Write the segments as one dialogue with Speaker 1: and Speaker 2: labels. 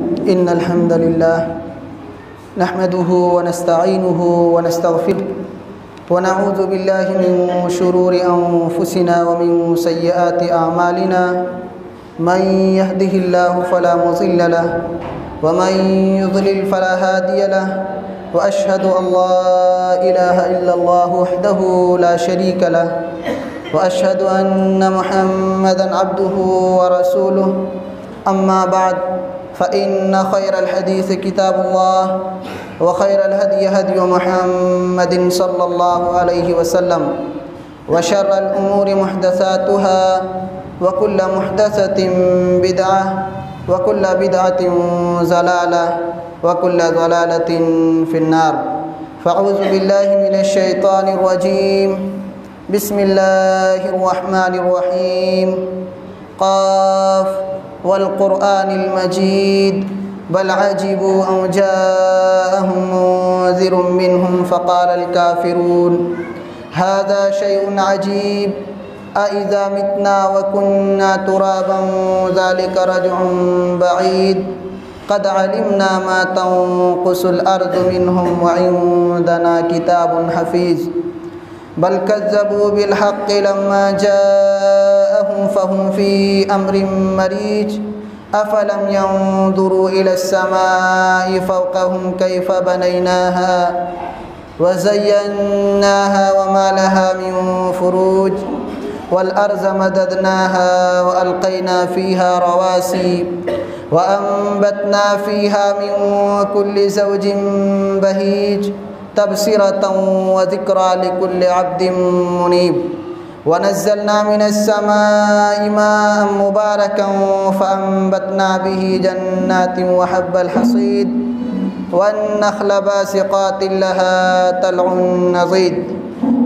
Speaker 1: إن الحمد لله نحمده ونستعينه ونستغفره ونعوذ بالله من شرور أنفسنا ومن سيئات أعمالنا من يهده الله فلا مضل له ومن يضلل فلا هادي له وأشهد أن لا إله إلا الله وحده لا شريك له وأشهد أن محمدًا عبده ورسوله أما بعد فإن خير الحديث كتاب الله وخير الهدي هدي محمد صلى الله عليه وسلم وشر الأمور محدثاتها وكل محدثة بدعة وكل بدعة ضلالة وكل ضلالة في النار فأعوذ بالله من الشيطان الرجيم بسم الله الرحمن الرحيم قاف والقرآن المجيد بل عجبوا أن جاءهم منذر منهم فقال الكافرون هذا شيء عجيب أإذا متنا وكنا ترابا ذلك رجع بعيد قد علمنا ما تنقص الأرض منهم وعندنا كتاب حفيظ بل كذبوا بالحق لما جاءهم فهم في أمر مريج أفلم ينظروا إلى السماء فوقهم كيف بنيناها وزيناها وما لها من فروج والأرض مددناها وألقينا فيها رواسي وأنبتنا فيها من كل زوج بهيج تبصرة وذكرى لكل عبد منيب ونزلنا من السماء ماء مباركا فأنبتنا به جنات وحب الحصيد والنخل باسقات لها طلع نضيد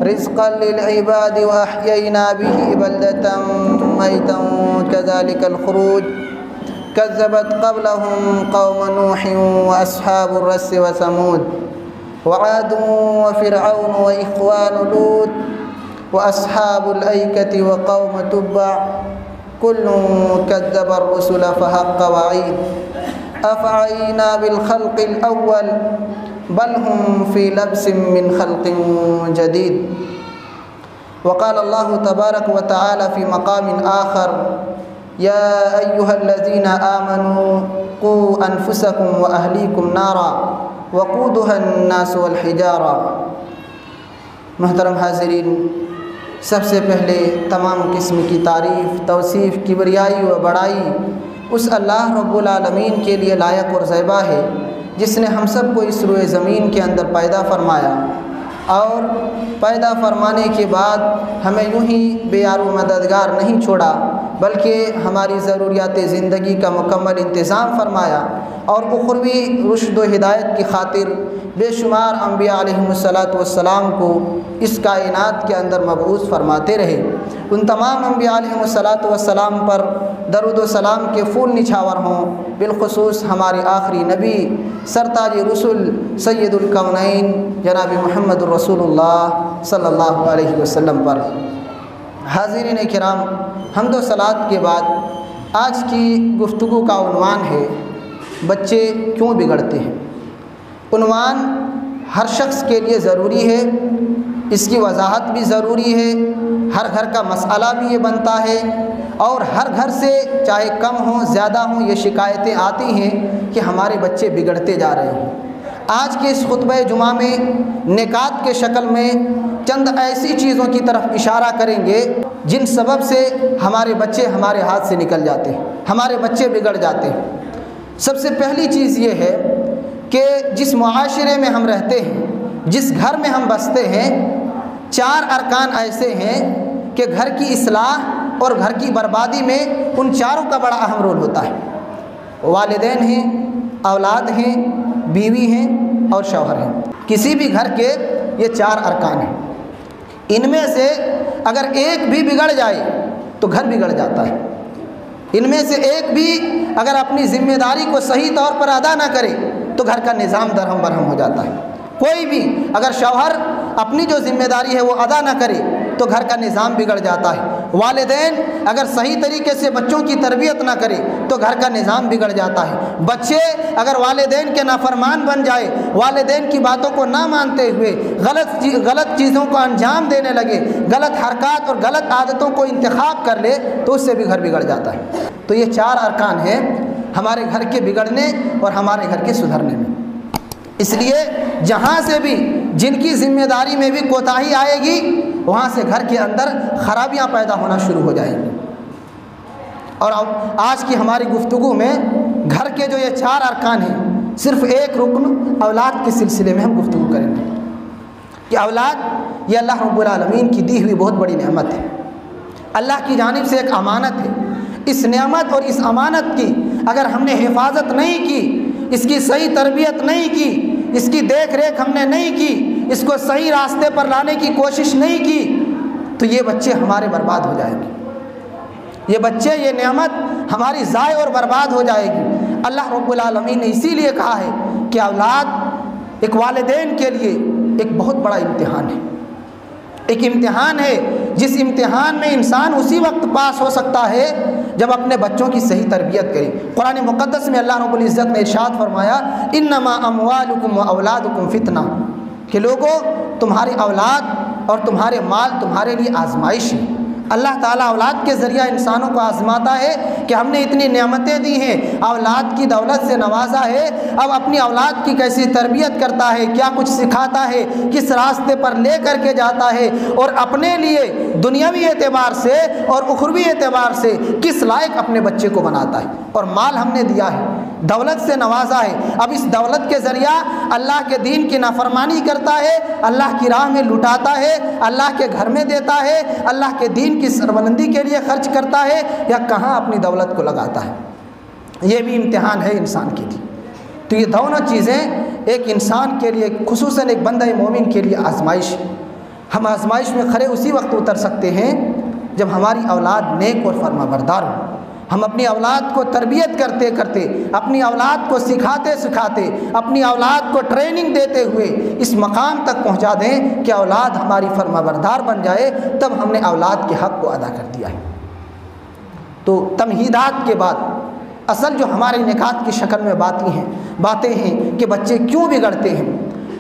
Speaker 1: رزقا للعباد وأحيينا به بلدة ميتا كذلك الخروج كذبت قبلهم قوم نوح وأصحاب الرس وثمود وعاد وفرعون وإخوان لوط وأصحاب الأيكة وقوم تبع كل كذب الرسل فحق وعيد أفعينا بالخلق الأول بل هم في لبس من خلق جديد وقال الله تبارك وتعالى في مقام آخر يا أيها الذين آمنوا قوا أنفسكم وأهليكم نارا وقودها الناس والحجارہ۔ محترم حاضرین، سب سے پہلے تمام قسم کی تعریف، توصیف، کبریائی و بڑائی اس اللہ رب العالمین کے لیے لائق اور زیبا ہے جس نے ہم سب کو اس روئے زمین کے اندر پیدا فرمایا اور پیدا فرمانے کے بعد ہمیں یوں ہی بے یار و مددگار نہیں چھوڑا بلکہ ہماری ضروریات زندگی کا مکمل انتظام فرمایا اور اخروی رشد و ہدایت کی خاطر بے شمار انبیاء علیہم السلام کو اس کائنات کے اندر مبعوث فرماتے رہے۔ ان تمام انبیاء علیہم السلام پر درود و سلام کے پھول نچھاور ہوں، بالخصوص ہمارے آخری نبی سرتاج رسل سید الکونین جناب محمد الرسول اللہ صلی اللہ علیہ وسلم پر۔ حاضرین کرام، حمد و صلوات کے بعد آج کی گفتگو کا عنوان ہے بچے کیوں بگڑتے ہیں۔ عنوان ہر شخص کے لیے ضروری ہے، اس کی وضاحت بھی ضروری ہے، ہر گھر کا مسئلہ بھی یہ بنتا ہے اور ہر گھر سے چاہے کم ہوں زیادہ ہوں یہ شکایتیں آتی ہیں کہ ہمارے بچے بگڑتے جا رہے ہیں۔ آج کے اس خطبہ جمعہ میں نکات کے شکل میں چند ایسی چیزوں کی طرف اشارہ کریں گے جن سبب سے ہمارے بچے ہمارے ہاتھ سے نکل جاتے ہیں، ہمارے بچے بگڑ جاتے ہیں۔ سب سے پہلی چیز یہ ہے کہ جس معاشرے میں ہم رہتے ہیں، جس گھر میں ہم بستے ہیں، چار ارکان ایسے ہیں کہ گھر کی اصلاح اور گھر کی بربادی میں ان چاروں کا بڑا اہم رول ہوتا ہے۔ والدین ہیں، اولاد ہیں، بیوی ہیں اور شوہر ہیں۔ کسی بھی گھر کے یہ چار ارکان ہیں، ان میں سے اگر ایک بھی بگڑ جائے تو گھر بگڑ جاتا ہے۔ ان میں سے ایک بھی اگر اپنی ذمہ داری کو صحیح طور پر ادا نہ کرے تو گھر کا نظام درہم برہم ہو جاتا ہے۔ کوئی بھی اگر شوہر اپنی جو ذمہ داری ہے وہ ادا نہ کرے تو گھر کا نظام بگڑ جاتا ہے۔ والدین اگر صحیح طریقے سے بچوں کی تربیت نہ کرے تو گھر کا نظام بگڑ جاتا ہے۔ بچے اگر والدین کے نافرمان بن جائے، والدین کی باتوں کو نہ مانتے ہوئے غلط چیزوں کو انجام دینے لگے، غلط حرکات اور غلط عادتوں کو انتخاب کر لے تو اس سے بھی گھر بگڑ جاتا ہے۔ تو یہ 4 ارکان ہیں ہمارے گھر کے بگڑنے اور ہمارے گھر کے سدھرنے میں۔ اس لیے جہاں سے بھی جن کی ذمہ داری میں بھی کوتاہی آئے گی وہاں سے گھر کے اندر خرابیاں پیدا ہونا شروع ہو جائیں گی۔ اور آج کی ہماری گفتگو میں گھر کے جو یہ 4 ارکان ہیں، صرف ایک رکن اولاد کے سلسلے میں ہم گفتگو کریں گے کہ اولاد یہ اللہ رب العالمین کی دی ہوئی بہت بڑی نعمت ہے، اللہ کی جانب سے ایک امانت ہے۔ اس نعمت اور اس امانت کی اگر ہم نے حفاظت نہیں کی، اس کی صحیح تربیت نہیں کی، اس کی دیکھ ریکھ ہم نے نہیں کی، اس کو صحیح راستے پر لانے کی کوشش نہیں کی تو یہ بچے ہمارے برباد ہو جائیں گے، یہ بچے، یہ نعمت ہماری ضائع اور برباد ہو جائے گی۔ اللہ رب العالمین نے اسی لیے کہا ہے کہ اولاد ایک والدین کے لیے ایک بہت بڑا امتحان ہے، ایک امتحان ہے جس امتحان میں انسان اسی وقت پاس ہو سکتا ہے جب اپنے بچوں کی صحیح تربیت کرے۔ قرآن مقدس میں اللہ رب العزت نے ارشاد فرمایا انما اموالکم واولادکم فتنہ، کہ لوگوں تمہاری اولاد اور تمہارے مال تمہارے لیے آزمائش ہے۔ اللہ تعالیٰ اولاد کے ذریعہ انسانوں کو آزماتا ہے کہ ہم نے اتنی نعمتیں دی ہیں، اولاد کی دولت سے نوازا ہے، اب اپنی اولاد کی کیسی تربیت کرتا ہے، کیا کچھ سکھاتا ہے، کس راستے پر لے کر کے جاتا ہے، اور اپنے لیے دنیاوی اعتبار سے اور اخروی اعتبار سے کس لائق اپنے بچے کو بناتا ہے۔ اور مال ہم نے دیا ہے، دولت سے نوازا ہے، اب اس دولت کے ذریعہ اللہ کے دین کی نافرمانی کرتا ہے، اللہ کی راہ میں لٹاتا ہے، اللہ کے گھر میں دیتا ہے، اللہ کے دین کی سربلندی کے لیے خرچ کرتا ہے، یا کہاں اپنی دولت کو لگاتا ہے۔ یہ بھی امتحان ہے انسان کے لیے۔ تو یہ دونوں چیزیں ایک انسان کے لیے، خصوصاً ایک بندہ مومن کے لیے آزمائش ہے۔ ہم آزمائش میں کھڑے اسی وقت اتر سکتے ہیں جب ہماری اولاد نیک اور فرما بردار ہو۔ ہم اپنی اولاد کو تربیت کرتے کرتے، اپنی اولاد کو سکھاتے سکھاتے، اپنی اولاد کو ٹریننگ دیتے ہوئے اس مقام تک پہنچا دیں کہ اولاد ہماری فرما بردار بن جائے، تب ہم نے اولاد کے حق کو ادا کر دیا ہے۔ تو تمہیدات کے بعد اصل جو ہمارے نکات کی شکل میں باتیں ہیں کہ بچے کیوں بگڑتے ہیں۔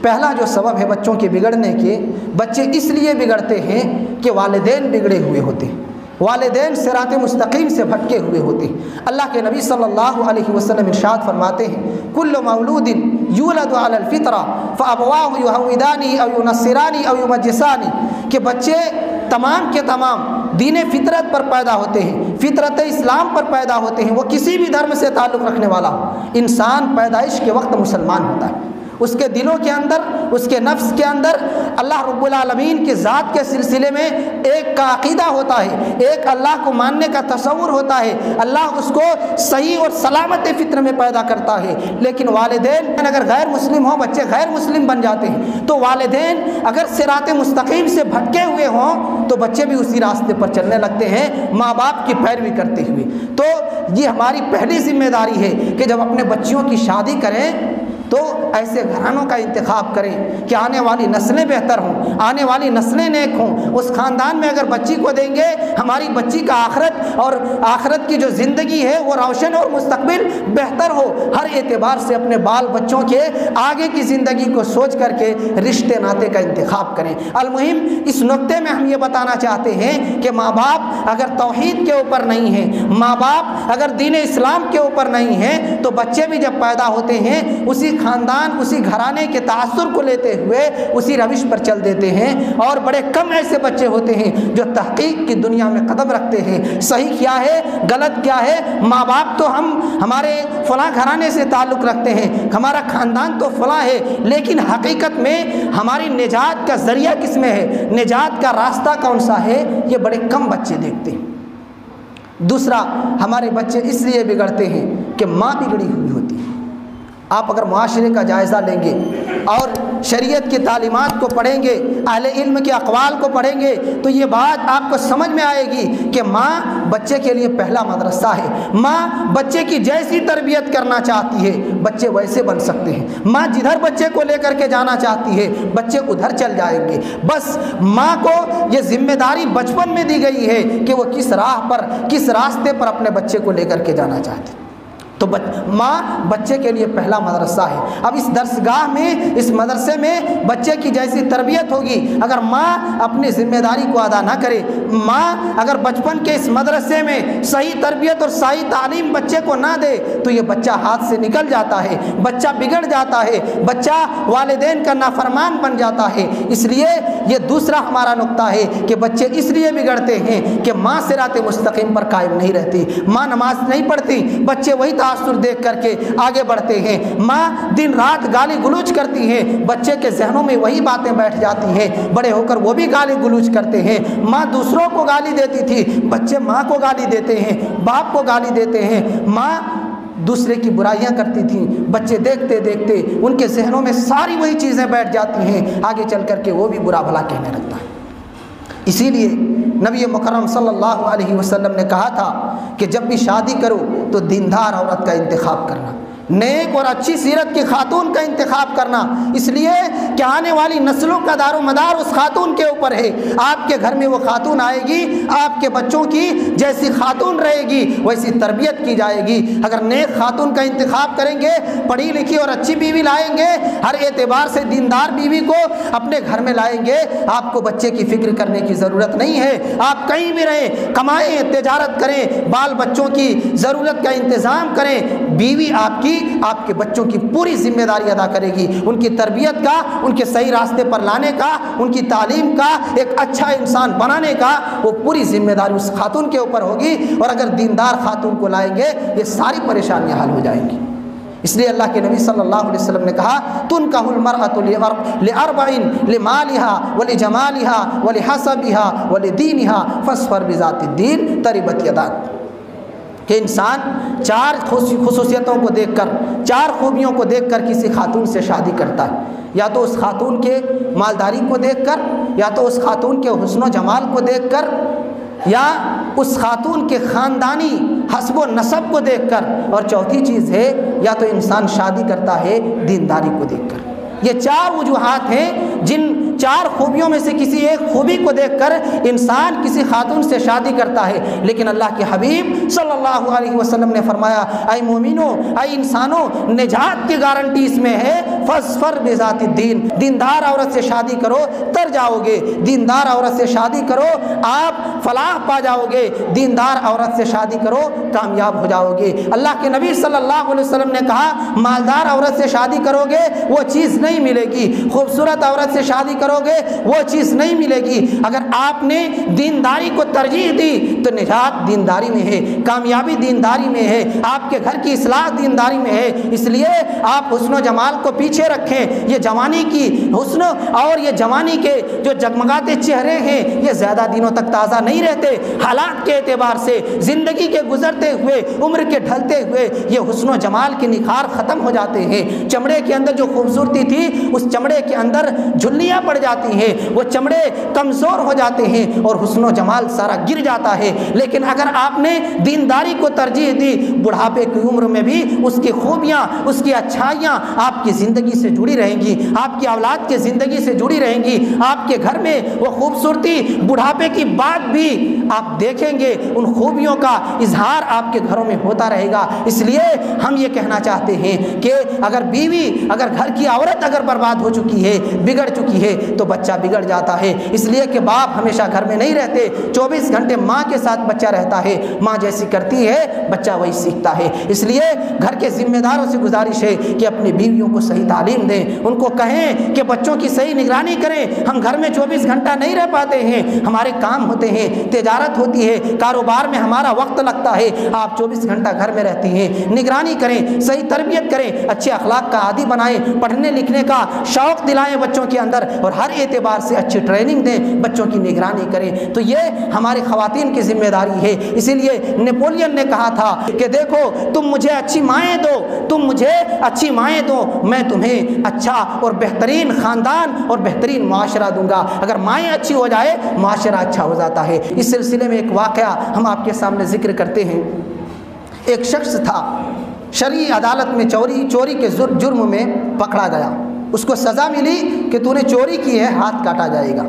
Speaker 1: پہلا جو سبب ہے بچوں کے بگڑنے کے، بچے اس لیے بگڑتے ہیں کہ والدین بگڑے ہوئے ہوتے ہیں، والدین صراط مستقیم سے بھٹکے ہوئے ہوتے ہیں۔ اللہ کے نبی صلی اللہ علیہ وسلم ارشاد فرماتے ہیں کل مولود یولد علی الفطرہ فابواہ یہودانی او ینصرانی او یمجسانی، کہ بچے تمام کے تمام دین فطرت پر پیدا ہوتے ہیں، فطرت اسلام پر پیدا ہوتے ہیں۔ وہ کسی بھی دھرم سے تعلق رکھنے والا ہو، انسان پیدائش کے وقت مسلمان ہوتا ہے، اس کے دلوں کے اندر، اس کے نفس کے اندر اللہ رب العالمین کی ذات کے سلسلے میں ایک کا عقیدہ ہوتا ہے، ایک اللہ کو ماننے کا تصور ہوتا ہے، اللہ اس کو صحیح اور سلامت فطر میں پیدا کرتا ہے۔ لیکن والدین اگر غیر مسلم ہوں، بچے غیر مسلم بن جاتے ہیں، تو والدین اگر صراط مستقیم سے بھٹکے ہوئے ہوں تو بچے بھی اسی راستے پر چلنے لگتے ہیں، ماں باپ کی پیروی کرتے ہوئے۔ تو یہ ہماری پہلی ذمہ داری ہے کہ جب اپنے بچیوں کی شادی کریں تو ایسے گھرانوں کا انتخاب کریں کہ آنے والی نسلیں بہتر ہوں، آنے والی نسلیں نیک ہوں۔ اس خاندان میں اگر بچی کو دیں گے، ہماری بچی کا آخرت اور آخرت کی جو زندگی ہے وہ روشن اور مستقبل بہتر ہو۔ ہر اعتبار سے اپنے بال بچوں کے آگے کی زندگی کو سوچ کر کے رشتے ناطے کا انتخاب کریں۔ المہم اس نقطے میں ہم یہ بتانا چاہتے ہیں کہ ماں باپ اگر توحید کے اوپر نہیں ہیں، ماں باپ اگر دین اسلام کے اوپر نہیں ہیں، تو بچے بھی جب پیدا ہوتے ہیں اسی خاندان، اسی گھرانے کے تاثر کو لیتے ہوئے اسی روش پر چل دیتے ہیں۔ اور بڑے کم ایسے بچے ہوتے ہیں جو تحقیق کی دنیا میں قدم رکھتے ہیں، صحیح کیا ہے، غلط کیا ہے۔ ماں باپ تو ہمارے فلاں گھرانے سے تعلق رکھتے ہیں، ہمارا خاندان تو فلاں ہے، لیکن حقیقت میں ہماری نجات کا ذریعہ کس میں ہے، نجات کا راستہ کون سا ہے، یہ بڑے کم بچے دیکھتے ہیں۔ دوسرا، ہمارے بچے اس لیے بگڑتے ہیں کہ ماں بگڑی ہوئی ہوتی ہے۔ آپ اگر معاشرے کا جائزہ لیں گے اور شریعت کی تعلیمات کو پڑھیں گے، اہل علم کے اقوال کو پڑھیں گے، تو یہ بات آپ کو سمجھ میں آئے گی کہ ماں بچے کے لیے پہلا مدرسہ ہے۔ ماں بچے کی جیسی تربیت کرنا چاہتی ہے بچے ویسے بن سکتے ہیں۔ ماں جدھر بچے کو لے کر کے جانا چاہتی ہے بچے ادھر چل جائیں گے۔ بس ماں کو یہ ذمہ داری بچپن میں دی گئی ہے کہ وہ کس راہ پر، کس راستے پر اپنے بچے کو لے کر کے جانا چاہتی ہے۔ تو ماں بچے کے لیے پہلا مدرسہ ہے۔ اب اس درسگاہ میں، اس مدرسے میں بچے کی جیسی تربیت ہوگی، اگر ماں اپنی ذمہ داری کو ادا نہ کرے، ماں اگر بچپن کے اس مدرسے میں صحیح تربیت اور صحیح تعلیم بچے کو نہ دے تو یہ بچہ ہاتھ سے نکل جاتا ہے، بچہ بگڑ جاتا ہے، بچہ والدین کا نافرمان بن جاتا ہے۔ اس لیے یہ دوسرا ہمارا نقطہ ہے کہ بچے اس لیے بگڑتے ہیں کہ ماں صراط مستقیم پر قائم نہیں رہتی، ماں نماز نہیں پڑھتی، بچے وہی تاثر دیکھ کر کے آگے بڑھتے ہیں۔ ماں دن رات گالی گلوچ کرتی ہے، بچے کے ذہنوں میں وہی باتیں بیٹھ جاتی ہیں، بڑے ہو کر وہ بھی گالی گلوچ کرتے ہیں۔ ماں دوسروں کو گالی دیتی تھی، بچے ماں کو گالی دیتے ہیں، باپ کو گالی دیتے ہیں۔ ماں دوسرے کی برائیاں کرتی تھیں، بچے دیکھتے دیکھتے ان کے ذہنوں میں ساری وہی چیزیں بیٹھ جاتی ہیں، آگے چل کر کے وہ بھی برا بھلا کہنے لگتا ہے۔ اسی لیے نبی مکرم صلی اللہ علیہ وسلم نے کہا تھا کہ جب بھی شادی کرو تو دیندار عورت کا انتخاب کرنا، نیک اور اچھی سیرت کی خاتون کا انتخاب کرنا، اس لیے کہ آنے والی نسلوں کا دار و مدار اس خاتون کے اوپر ہے۔ آپ کے گھر میں وہ خاتون آئے گی، آپ کے بچوں کی جیسی خاتون رہے گی ویسی تربیت کی جائے گی۔ اگر نیک خاتون کا انتخاب کریں گے، پڑھی لکھی اور اچھی بیوی لائیں گے، ہر اعتبار سے دیندار بیوی کو اپنے گھر میں لائیں گے، آپ کو بچے کی فکر کرنے کی ضرورت نہیں ہے۔ آپ کہیں بھی رہیں، کمائیں، تجارت کریں، بال بچوں کی ضرورت کا انتظام کریں، بیوی آپ کے بچوں کی پوری ذمہ داری ادا کرے گی، ان کی تربیت کا، ان کے صحیح راستے پر لانے کا، ان کی تعلیم کا، ایک اچھا انسان بنانے کا وہ پوری ذمہ داری اس خاتون کے اوپر ہوگی۔ اور اگر دیندار خاتون کو لائیں گے یہ ساری پریشانیاں حل ہو جائیں گی۔ اس لیے اللہ کے نبی صلی اللہ علیہ وسلم نے کہا تنکح المرأۃ لأربع لمالها ولجمالها ولحسبها ولدینها فاصفر بذات الدین تربت یداک، کہ انسان چار خصوصیتوں کو دیکھ کر، چار خوبیوں کو دیکھ کر کسی خاتون سے شادی کرتا ہے، یا تو اس خاتون کے مالداری کو دیکھ کر، یا تو اس خاتون کے حسن و جمال کو دیکھ کر، یا اس خاتون کے خاندانی حسب و نسب کو دیکھ کر، اور چوتھی چیز ہے یا تو انسان شادی کرتا ہے دینداری کو دیکھ کر۔ یہ چار وجوہات ہیں، جن چار خوبیوں میں سے کسی ایک خوبی کو دیکھ کر انسان کسی خاتون سے شادی کرتا ہے۔ لیکن اللہ کے حبیب صلی اللہ علیہ وسلم نے فرمایا اے مومنو، اے انسانوں، نجات کی گارنٹی اس میں ہے فاصفر بذات الدین، دیندار عورت سے شادی کرو تر جاؤ گے، دیندار عورت سے شادی کرو آپ فلاح پا جاؤ گے، دیندار عورت سے شادی کرو کامیاب ہو جاؤ گے۔ اللہ کے نبی صلی اللہ علیہ وسلم نے کہا مالدار عورت سے شادی کرو گے وہ چیز نہیں ملے گی، خوبصورت عورت سے شادی کرو گے وہ چیز نہیں ملے گی۔ اگر آپ نے دینداری کو ترجیح دی تو نجات دینداری میں ہے، کامیابی دینداری میں ہے، آپ کے گھر کی اصلاح دینداری میں ہے۔ اس لیے آپ حسن و جمال کو پیچھے رکھیں، یہ جوانی کی حسن اور یہ جوانی کے جو جگمگاتے چہرے ہیں یہ زیادہ دنوں تک تازہ نہیں رہتے، حالات کے اعتبار سے زندگی کے گزرتے ہوئے، عمر کے ڈھلتے ہوئے یہ حسن و جمال کے نکھار ختم ہو جاتے ہیں۔ چمڑے کے اندر جو خوبصورتی تھی اس چمڑے کے اندر جھلیاں پڑ جاتی ہیں، وہ چمڑے کمزور ہو جاتے ہیں اور حسن و جمال سارا گر جاتا ہے۔ لیکن اگر آپ نے دینداری کو ترجیح دی، بڑھاپے کی عمر میں بھی اس کی خوبیاں، اس کی اچھائیاں آپ کی زندگی سے جڑی رہیں گی، آپ کی اولاد کی زندگی سے جڑی رہیں گی، آپ کے گھر میں وہ خوبصورتی بڑھاپے کی بات بھی آپ دیکھیں گے، ان خوبیوں کا اظہار آپ کے گھروں میں ہوتا رہے گا۔ اس لیے ہم یہ کہنا چاہتے ہیں کہ اگر بیوی، اگر گھر کی عورت اگر برباد ہو چکی ہے، بگڑ چکی ہے تو بچہ بگڑ جاتا ہے۔ اس لیے کہ باپ ہمیشہ گھر میں نہیں رہتے، 24 گھنٹے ماں کے ساتھ بچہ رہتا ہے، ماں جیسی کرتی ہے بچہ وہی سیکھتا ہے۔ اس لیے گھر کے ذمہ داروں سے گزارش ہے کہ اپنی بیویوں کو صحیح تعلیم دیں، ان کو کہیں کہ بچوں کی صحیح نگرانی کریں۔ ہم گھر میں 24 گھنٹہ نہیں رہ پاتے ہیں، ہمارے کام ہوتے ہیں، تجارت ہوتی ہے، کاروبار میں ہمارا وقت لگتا ہے، آپ 24 گھنٹہ گھر میں رہتی ہیں، نگرانی کریں، صحیح تربیت کریں، اچھے اخلاق کا عادی بنائیں، پڑھنے لکھنے کا شوق دلائیں بچوں کے اندر، اور ہر اعتبار سے اچھی ٹریننگ دیں، بچوں کی نگرانی کریں۔ تو یہ ہماری خواتین کی ذمہ داری ہے۔ اسی لیے نیپولین نے کہا تھا کہ دیکھو تم مجھے اچھی مائیں دو، تم مجھے اچھی مائیں دو، میں تمہیں تمہیں اچھا اور بہترین خاندان اور بہترین معاشرہ دوں گا۔ اگر مائیں اچھی ہو جائے معاشرہ اچھا ہو جاتا ہے۔ اس سلسلے میں ایک واقعہ ہم آپ کے سامنے ذکر کرتے ہیں۔ ایک شخص تھا، شرعی عدالت میں چوری کے جرم میں پکڑا گیا، اس کو سزا ملی کہ تو نے چوری کی ہے، ہاتھ کاٹا جائے گا۔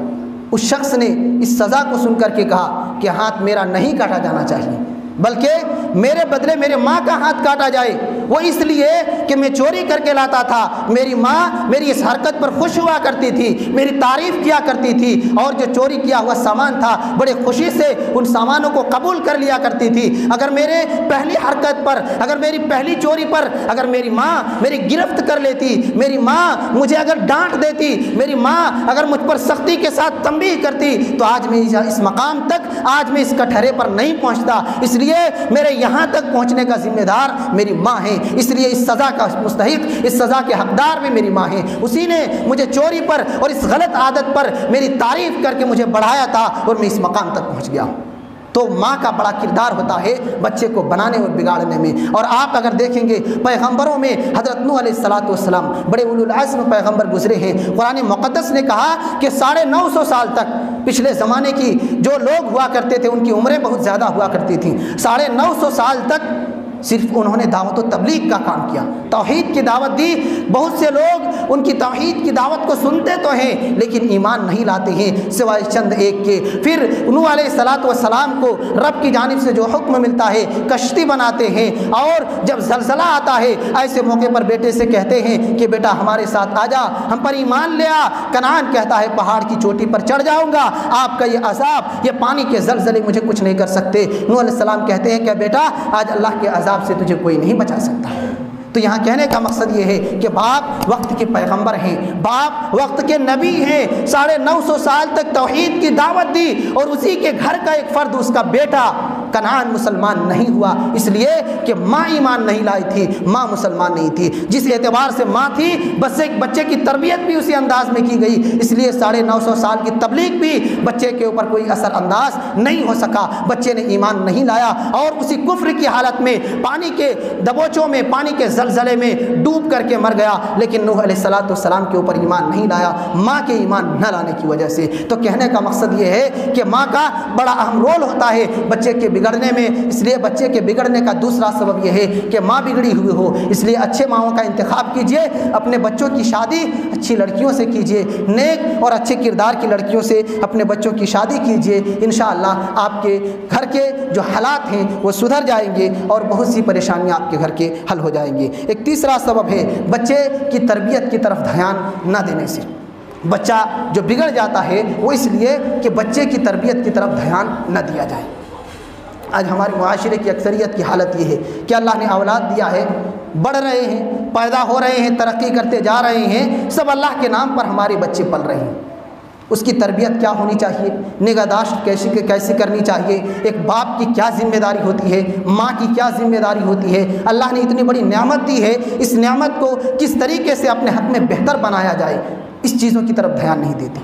Speaker 1: اس شخص نے اس سزا کو سن کر کے کہا کہ ہاتھ میرا نہیں کاٹا جانا چاہیے، بلکہ میرے بدلے میرے ماں کا ہاتھ کاٹا جائے۔ وہ اس لیے کہ میں چوری کر کے لاتا تھا، میری ماں میری اس حرکت پر خوش ہوا کرتی تھی، میری تعریف کیا کرتی تھی، اور جو چوری کیا ہوا سامان تھا بڑے خوشی سے ان سامانوں کو قبول کر لیا کرتی تھی۔ اگر میرے پہلی حرکت پر، اگر میری پہلی چوری پر اگر میری ماں میری گرفت کر لیتی، میری ماں مجھے اگر ڈانٹ دیتی، میری ماں اگر مجھ پر سختی کے ساتھ تنبیہ کرتی، تو آج میں اس مقام تک، آج میں اس کٹہرے پر نہیں پہنچتا۔ اس لیے میرے یہاں تک پہنچنے کا ذمہ دار میری ماں ہے، اس لیے اس سزا کا مستحق، اس سزا کے حقدار بھی میری ماں ہے۔ اسی نے مجھے چوری پر اور اس غلط عادت پر میری تعریف کر کے مجھے بڑھایا تھا اور میں اس مقام تک پہنچ گیا۔ تو ماں کا بڑا کردار ہوتا ہے بچے کو بنانے اور بگاڑنے میں۔ اور آپ اگر دیکھیں گے پیغمبروں میں حضرت نوح علیہ السلام بڑے اولو العزم پیغمبر گزرے ہیں۔ قرآن مقدس نے کہا کہ 950 سال تک پچھلے زمانے کی جو لوگ ہوا کرتے تھے ان کی عمریں بہت زیادہ ہوا کرتی تھیں، 950 سال تک صرف انہوں نے دعوت و تبلیغ کا کام کیا، توحید کی دعوت دی۔ بہت سے لوگ ان کی توحید کی دعوت کو سنتے تو ہیں لیکن ایمان نہیں لاتے ہیں سوائے چند ایک کے۔ پھر نوح علیہ السلام کو رب کی جانب سے جو حکم ملتا ہے کشتی بناتے ہیں، اور جب زلزلہ آتا ہے ایسے موقع پر بیٹے سے کہتے ہیں کہ بیٹا ہمارے ساتھ آ جا، ہم پر ایمان لے آ۔ کنعان کہتا ہے پہاڑ کی چوٹی پر چڑھ جاؤں گا، آپ کا یہ عذاب، یہ پانی کے زلزلے مجھے کچھ نہیں کر سکتے۔ نوح علیہ السلام کہتے ہیں کہ بیٹا آج اللہ کے عذاب سے تجھے کوئی نہیں بچا سکتا۔ تو یہاں کہنے کا مقصد یہ ہے کہ باپ وقت کے پیغمبر ہیں، باپ وقت کے نبی ہیں۔ 950 سال تک توحید کی دعوت دی اور اسی کے گھر کا ایک فرد، اس کا بیٹا کنعان مسلمان نہیں ہوا، اس لیے کہ ماں ایمان نہیں لائی تھی، ماں مسلمان نہیں تھی۔ جس اعتبار سے ماں تھی بچے کی تربیت بھی اسی انداز میں کی گئی، اس لیے 950 سال کی تبلیغ بھی بچے کے اوپر کوئی اثر انداز نہیں ہو سکا۔ بچے نے ایمان نہیں لایا اور اسی کفر کی حالت میں پانی کے دبوچوں میں، پانی کے زلزلے میں ڈوب کر کے مر گیا۔ لیکن نوح علیہ السلام کے اوپر ایمان نہیں لایا ماں کے ایمان نہ لانے کی وجہ سے۔ تو کہنے کا مقصد یہ ہے کہ ماں کا بڑا اہم رول ہوتا ہے بچے کے بگڑنے میں۔ اس لیے بچے کے بگڑنے کا دوسرا سبب یہ ہے کہ ماں بگڑی ہوئی ہو، اس لیے اچھے ماؤں کا انتخاب کیجئے، اپنے بچوں کی شادی اچھی لڑکیوں سے کیجئے، نیک اور اچھے کردار کی لڑکیوں سے اپنے بچوں کی شادی کیجئے۔ انشاءاللہ آپ کے گھر کے جو حالات ہیں وہ سدھر جائیں گے اور بہت سی پریشانیاں آپ کے گھر کے حل ہو جائیں گے۔ ایک تیسرا سبب ہے بچے کی تربیت کی طرف دھیان نہ دینے سے۔ بچہ جو بگڑ جاتا ہے وہ اس لیے کہ بچے کی تربیت کی طرف دھیان نہ دیا جائے۔ آج ہمارے معاشرے کی اکثریت کی حالت یہ ہے کہ اللہ نے اولاد دیا ہے، بڑھ رہے ہیں، پیدا ہو رہے ہیں، ترقی کرتے جا رہے ہیں، سب اللہ کے نام پر ہمارے بچے پل رہے ہیں۔ اس کی تربیت کیا ہونی چاہیے، نگہداشت کیسے کرنی چاہیے، ایک باپ کی کیا ذمہ داری ہوتی ہے، ماں کی کیا ذمہ داری ہوتی ہے، اللہ نے اتنی بڑی نعمت دی ہے، اس نعمت کو کس طریقے سے اپنے حق میں بہتر بنایا جائے، اس چیزوں کی طرف دھیان نہیں دیتے۔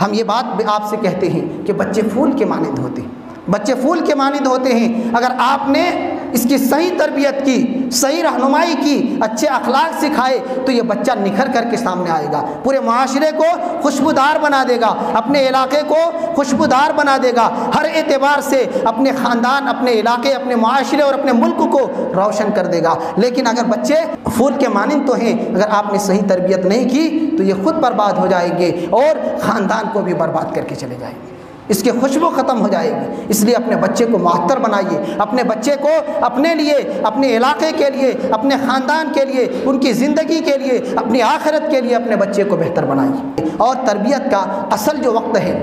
Speaker 1: ہم یہ بات آپ سے کہتے ہیں کہ بچے پھول کے مانند ہوتے ہیں، بچے پھول کے مانند ہوتے ہیں۔ اگر آپ نے اس کی صحیح تربیت کی، صحیح رہنمائی کی، اچھے اخلاق سکھائے تو یہ بچہ نکھر کر کے سامنے آئے گا، پورے معاشرے کو خوشبودار بنا دے گا، اپنے علاقے کو خوشبودار بنا دے گا، ہر اعتبار سے اپنے خاندان، اپنے علاقے، اپنے معاشرے اور اپنے ملک کو روشن کر دے گا۔ لیکن اگر بچے پھول کے مانند تو ہیں، اگر آپ نے صحیح تربیت نہیں کی تو یہ خود برباد ہو جائیں گے اور خاندان کو بھی برباد کر کے چلے جائیں گے، اس کی خوشبو ختم ہو جائے گی۔ اس لیے اپنے بچے کو معطر بنائیے، اپنے بچے کو اپنے لیے، اپنے علاقے کے لیے، اپنے خاندان کے لیے، ان کی زندگی کے لیے، اپنی آخرت کے لیے اپنے بچے کو بہتر بنائیے۔ اور تربیت کا اصل جو وقت ہے،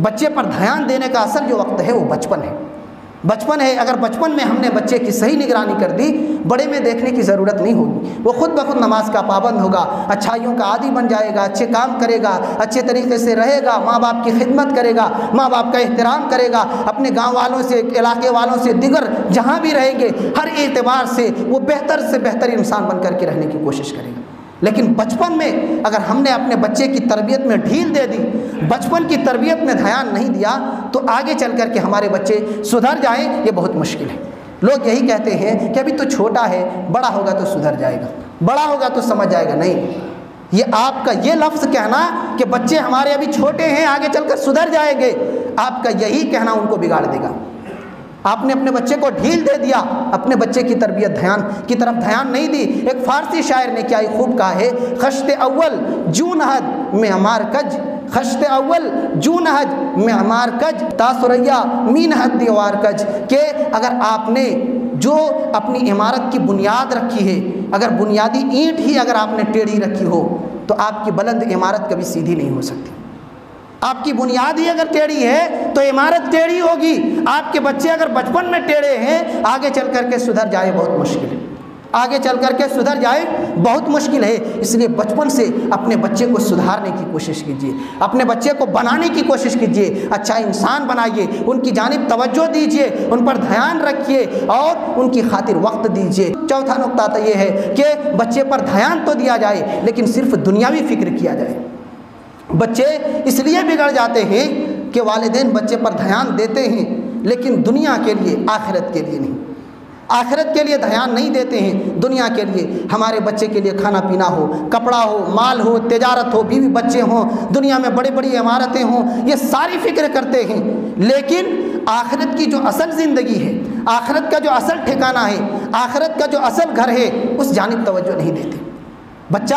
Speaker 1: بچے پر دھیان دینے کا اصل جو وقت ہے وہ بچپن ہے۔ بچپن ہے، اگر بچپن میں ہم نے بچے کی صحیح نگرانی کر دی، بڑے میں دیکھنے کی ضرورت نہیں ہوگی، وہ خود بخود نماز کا پابند ہوگا، اچھائیوں کا عادی بن جائے گا، اچھے کام کرے گا، اچھے طریقے سے رہے گا، ماں باپ کی خدمت کرے گا، ماں باپ کا احترام کرے گا، اپنے گاؤں والوں سے، علاقے والوں سے، دیگر جہاں بھی رہیں گے ہر اعتبار سے وہ بہتر سے بہتر انسان بن کر کے رہنے کی کوشش کرے گا۔ لیکن بچپن میں اگر ہم نے اپنے بچے کی تربیت میں ڈھیل دے دی، بچپن کی تربیت میں دھیان نہیں دیا، تو آگے چل کر کے ہمارے بچے سدھر جائیں یہ بہت مشکل ہے۔ لوگ یہی کہتے ہیں کہ ابھی تو چھوٹا ہے، بڑا ہوگا تو سدھر جائے گا۔ بڑا ہوگا تو سمجھ جائے گا۔ نہیں، یہ آپ کا یہ لفظ کہنا کہ بچے ہمارے ابھی چھوٹے ہیں آگے چل کر سدھر جائیں گے، آپ کا یہی کہنا ان کو بگاڑ دے گا۔ آپ نے اپنے بچے کو ڈھیل دے دیا، اپنے بچے کی تربیت کی طرف دھیان نہیں دی۔ ایک فارسی شاعر نے کیا ہی خوب کہا ہے، خشت اول جو نہد معمار کج، خشت اول جو نہد معمار کج، تا ثریا می نہد دیوار کج، کہ اگر آپ نے جو اپنی عمارت کی بنیاد رکھی ہے، اگر بنیادی اینٹ ہی اگر آپ نے ٹیڑھی رکھی ہو تو آپ کی بلند عمارت کبھی سیدھی نہیں ہو سکتی۔ آپ کی بنیاد ہی اگر ٹیڑھی ہے تو عمارت ٹیڑھی ہوگی۔ آپ کے بچے اگر بچپن میں ٹیڑھے ہیں، آگے چل کر کے سدھر جائے بہت مشکل ہے، آگے چل کر کے سدھر جائے بہت مشکل ہے۔ اس لیے بچپن سے اپنے بچے کو سدھارنے کی کوشش کیجیے، اپنے بچے کو بنانے کی کوشش کیجیے، اچھا انسان بنائیے، ان کی جانب توجہ دیجیے، ان پر دھیان رکھیے اور ان کی خاطر وقت دیجیے۔ چوتھا نقطہ تو یہ ہے کہ بچے پر دھیان تو دیا جائے لیکن صرف دنیاوی فکر کیا جائے۔ بچے اس لیے بگڑ جاتے ہیں کہ والدین بچے پر دھیان دیتے ہیں لیکن دنیا کے لیے، آخرت کے لیے نہیں، آخرت کے لیے دھیان نہیں دیتے ہیں، دنیا کے لیے۔ ہمارے بچے کے لیے کھانا پینا ہو، کپڑا ہو، مال ہو، تجارت ہو، بیوی بچے ہوں، دنیا میں بڑی بڑی عمارتیں ہوں، یہ ساری فکر کرتے ہیں، لیکن آخرت کی جو اصل زندگی ہے، آخرت کا جو اصل ٹھکانہ ہے، آخرت کا جو اصل گھر ہے، اس جانب توجہ نہیں دیتے۔ بچہ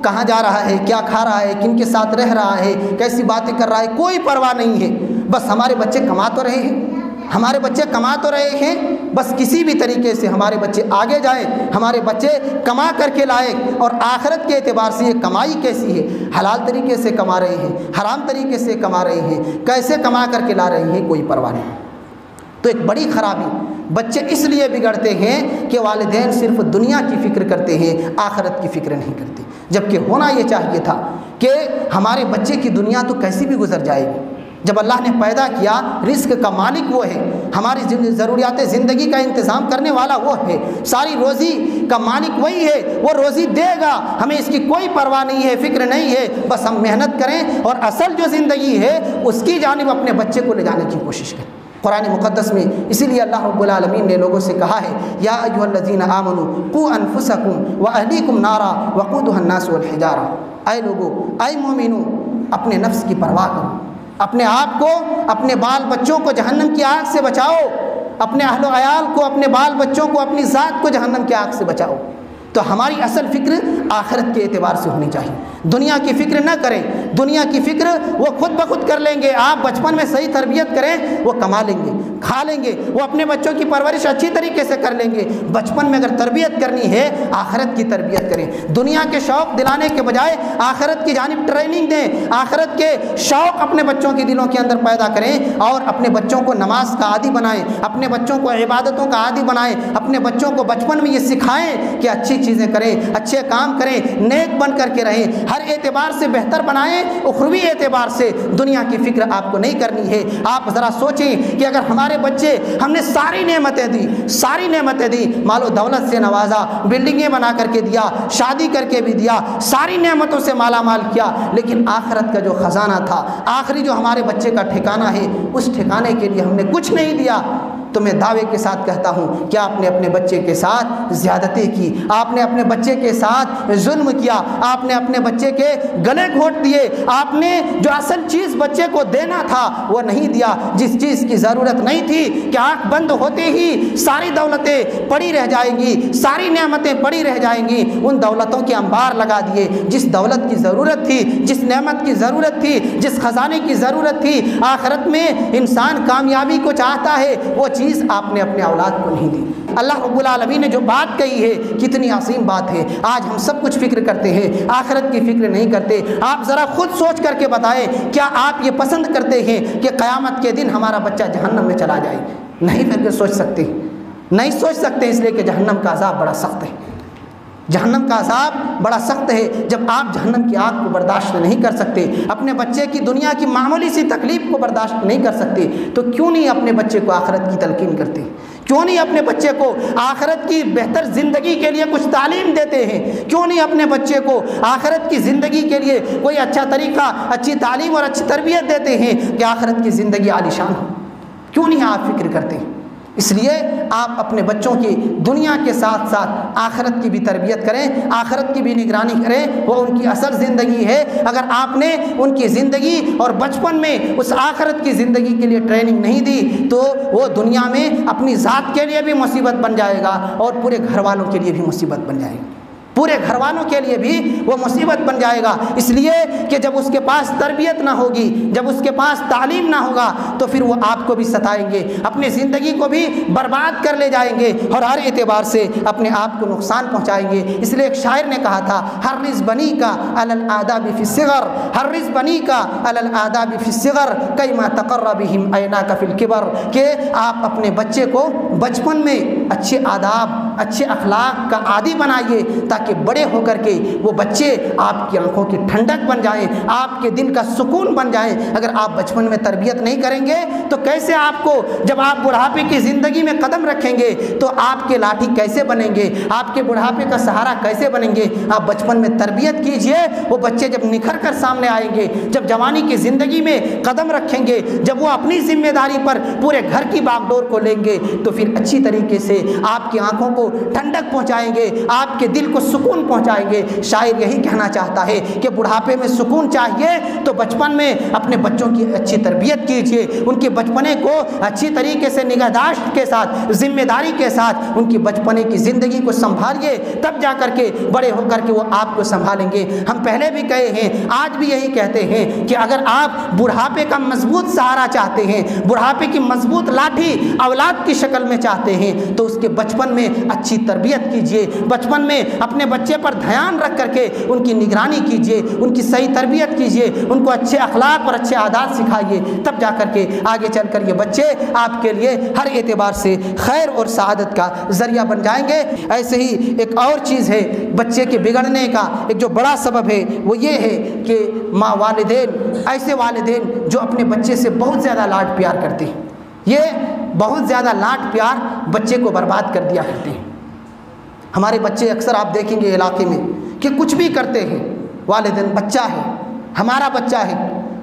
Speaker 1: کہاں جا رہا ہے، کیا کھا رہا ہے، کن کے ساتھ رہ رہا ہے، کیسی باتیں کر رہا ہے، کوئی پرواہ نہیں ہے۔ بس ہمارے بچے کما تو رہے ہیں، ہمارے بچے کما تو رہے ہیں، بس کسی بھی طریقے سے ہمارے بچے آگے جائیں، ہمارے بچے کما کر کے لائیں۔ اور آخرت کے اعتبار سے یہ کمائی کیسی ہے، حلال طریقے سے کما رہے ہیں، حرام طریقے سے کما رہے ہیں، کیسے کما کر کے لا رہے ہیں، کوئی پرواہ نہیں۔ تو ایک بڑی خرابی، بچے اس لیے بگڑتے ہیں کہ والدین صرف دنیا کی فکر کرتے ہیں، آخرت کی فکر نہیں کرتے، جبکہ ہونا یہ چاہیے تھا کہ ہمارے بچے کی دنیا تو کیسی بھی گزر جائے گی۔ جب اللہ نے پیدا کیا، رزق کا مالک وہ ہے، ہماری ضروریات زندگی کا انتظام کرنے والا وہ ہے، ساری روزی کا مالک وہی ہے، وہ روزی دے گا، ہمیں اس کی کوئی پرواہ نہیں ہے، فکر نہیں ہے، بس ہم محنت کریں اور اصل جو زندگی ہے اس کی جانب اپنے بچے کو لے جانے کی کوشش کریں۔ قرآن مقدس میں اسی لیے اللہ رب العالمین نے لوگوں سے کہا ہے، یا ایھا الذین آمنوا قوا انفسکم واہلیکم نارا وقودھا الناس والحجارہ، اے لوگو، اے مومنو، اپنے نفس کی پرواہ کرو، اپنے آپ کو، اپنے بال بچوں کو جہنم کی آگ سے بچاؤ، اپنے اہل و عیال کو، اپنے بال بچوں کو، اپنی ذات کو جہنم کی آگ سے بچاؤ۔ تو ہماری اصل فکر آخرت کے اعتبار سے ہونی چاہیے، دنیا کی فکر نہ کریں۔ دنیا کی فکر وہ خود بخود کر لیں گے، آپ بچپن میں صحیح تربیت کریں، وہ کما لیں گے، کھا لیں گے، وہ اپنے بچوں کی پرورش اچھی طریقے سے کر لیں گے۔ بچپن میں اگر تربیت کرنی ہے، آخرت کی تربیت کریں، دنیا کے شوق دلانے کے بجائے آخرت کی جانب ٹریننگ دیں، آخرت کے شوق اپنے بچوں کے دلوں کے اندر پیدا کریں اور اپنے بچوں کو نماز کا عادی بنائیں، اپنے بچوں کو عبادتوں کا عادی بنائیں، اپنے بچوں کو بچپن میں یہ سکھائیں کہ اچھی چیزیں کریں، اچھے کام کریں، نیک بن کر کے رہیں، ہر اعتبار سے بہتر بنائیں، اخروی اعتبار سے دنیا کی فکر آپ کو نہیں کرنی ہے۔ آپ ذرا سوچیں کہ اگر ہمارے بچے، ہم نے ساری نعمتیں دی، ساری نعمتیں دی، مال و دولت سے نوازا، بلڈنگیں بنا کر کے دیا، شادی کر کے بھی دیا، ساری نعمتوں سے مالا مال کیا، لیکن آخرت کا جو خزانہ تھا، آخری جو ہمارے بچے کا ٹھکانہ ہے، اس ٹھکانے کے لیے ہم نے کچھ نہیں دیا، تو میں دعوے کے ساتھ کہتا ہوں کہ آپ نے اپنے بچے کے ساتھ زیادتی کی، آپ نے اپنے بچے کے ساتھ ظلم کیا، آپ نے اپنے بچے کے گلے گھونٹ دیے، آپ نے جو اصل چیز بچے کو دینا تھا وہ نہیں دیا، جس چیز کی ضرورت نہیں تھی کہ آنکھ بند ہوتے ہی ساری دولتیں پڑی رہ جائیں گی، ساری نعمتیں پڑی رہ جائیں گی، ان دولتوں کے انبار لگا دیے۔ جس دولت کی ضرورت تھی، جس نعمت کی ضرورت تھی، جس خزانے کی ضرورت تھی، آخرت میں انسان کامیابی کو چاہتا ہے، وہ چیز آپ نے اپنے اولاد کو نہیں دی۔ اللہ رب العالمین نے جو بات کہی ہے کتنی عظیم بات ہے۔ آج ہم سب کچھ فکر کرتے ہیں، آخرت کی فکر نہیں کرتے۔ آپ ذرا خود سوچ کر کے بتائیں، کیا آپ یہ پسند کرتے ہیں کہ قیامت کے دن ہمارا بچہ جہنم میں چلا جائے؟ نہیں پھر سوچ سکتے، نہیں سوچ سکتے، اس لیے کہ جہنم کا عذاب بڑا سخت ہے، جہنم کا عذاب بڑا سخت ہے۔ جب آپ جہنم کی آگ کو برداشت نہیں کر سکتے، اپنے بچے کی دنیا کی معمولی سی تکلیف کو برداشت نہیں کر سکتے، تو کیوں نہیں اپنے بچے کو آخرت کی تلقین کرتے؟ کیوں نہیں اپنے بچے کو آخرت کی بہتر زندگی کے لیے کچھ تعلیم دیتے ہیں؟ کیوں نہیں اپنے بچے کو آخرت کی زندگی کے لیے کوئی اچھا طریقہ، اچھی تعلیم اور اچھی تربیت دیتے ہیں کہ آخرت کی زندگی عالیشان ہو؟ کیوں نہیں آپ فکر کرتے؟ اس لیے آپ اپنے بچوں کی دنیا کے ساتھ ساتھ آخرت کی بھی تربیت کریں، آخرت کی بھی نگرانی کریں، وہ ان کی اصل زندگی ہے۔ اگر آپ نے ان کی زندگی اور بچپن میں اس آخرت کی زندگی کے لیے ٹریننگ نہیں دی تو وہ دنیا میں اپنی ذات کے لیے بھی مصیبت بن جائے گا اور پورے گھر والوں کے لیے بھی مصیبت بن جائے گا، پورے گھر والوں کے لیے بھی وہ مصیبت بن جائے گا۔ اس لیے کہ جب اس کے پاس تربیت نہ ہوگی، جب اس کے پاس تعلیم نہ ہوگا تو پھر وہ آپ کو بھی ستائیں گے، اپنی زندگی کو بھی برباد کر لے جائیں گے اور ہر اعتبار سے اپنے آپ کو نقصان پہنچائیں گے۔ اس لیے ایک شاعر نے کہا تھا، حرص بنی کا علی الآداب فی الصغر، حرص بنی کا علی الآداب فی الصغر کیما تقر بہم عیناک فی الکبر، کہ آپ اپنے بچے کو بچپن میں اچھے آداب، اچھے اخلاق کا عادی بنائیے تاکہ بڑے ہو کر کے وہ بچے آپ کی آنکھوں کی ٹھنڈک بن جائیں، آپ کے دل کا سکون بن جائیں۔ اگر آپ بچپن میں تربیت نہیں کریں گے تو کیسے آپ کو جب آپ بڑھاپے کی زندگی میں قدم رکھیں گے تو آپ کے لاٹھی کیسے بنیں گے، آپ کے بڑھاپے کا سہارا کیسے بنیں گے؟ آپ بچپن میں تربیت کیجئے، وہ بچے جب نکھر کر سامنے آئیں گے، جب جوانی کی زندگی میں قدم رکھیں گے، جب وہ اپنی ذمہ داری پر پورے گھر کی باغ ڈور کو لیں گے تو پھر اچھی طریقے سے آپ کی آنکھوں کو ٹھنڈک پہنچائیں گے، آپ کے دل کو سکون پہنچائیں گے۔ شاعر یہی کہنا چاہتا ہے کہ بڑھاپے میں سکون چاہیے تو بچپن میں اپنے بچوں کی اچھی تربیت کیجیے، ان کے بچپنے کو اچھی طریقے سے نگہداشت کے ساتھ، ذمہ داری کے ساتھ ان کی بچپنے کی زندگی کو سنبھالیے، تب جا کر کے بڑے ہو کر کے وہ آپ کو سنبھالیں گے۔ ہم پہلے بھی کہے ہیں، آج بھی یہی کہتے ہیں کہ اگر آپ بڑھاپے کا مضبوط سہارا چاہتے ہیں، بڑھاپے کی مضبوط لاٹھی اولاد کی شکل میں چاہتے ہیں تو اس کے بچپن میں اچھی تربیت کیجیے، بچپن میں اپنے بچے پر دھیان رکھ کر کے ان کی نگرانی کیجیے، ان کی صحیح تربیت کیجیے، ان کو اچھے اخلاق اور اچھے عادات سکھائیے، تب جا کر کے آگے چل کر یہ بچے آپ کے لیے ہر اعتبار سے خیر اور سعادت کا ذریعہ بن جائیں گے۔ ایسے ہی ایک اور چیز ہے بچے کے بگڑنے کا ایک جو بڑا سبب ہے وہ یہ ہے کہ والدین، ایسے والدین جو اپنے بچے سے بہت زیادہ لاڈ پیار کرتے ہیں، یہ بہت زیادہ لاڈ پیار بچے کو برباد کر دیا کرتے ہیں۔ ہمارے بچے اکثر آپ دیکھیں گے علاقے میں کہ کچھ بھی کرتے ہیں، والدین بچہ ہے، ہمارا بچہ ہے،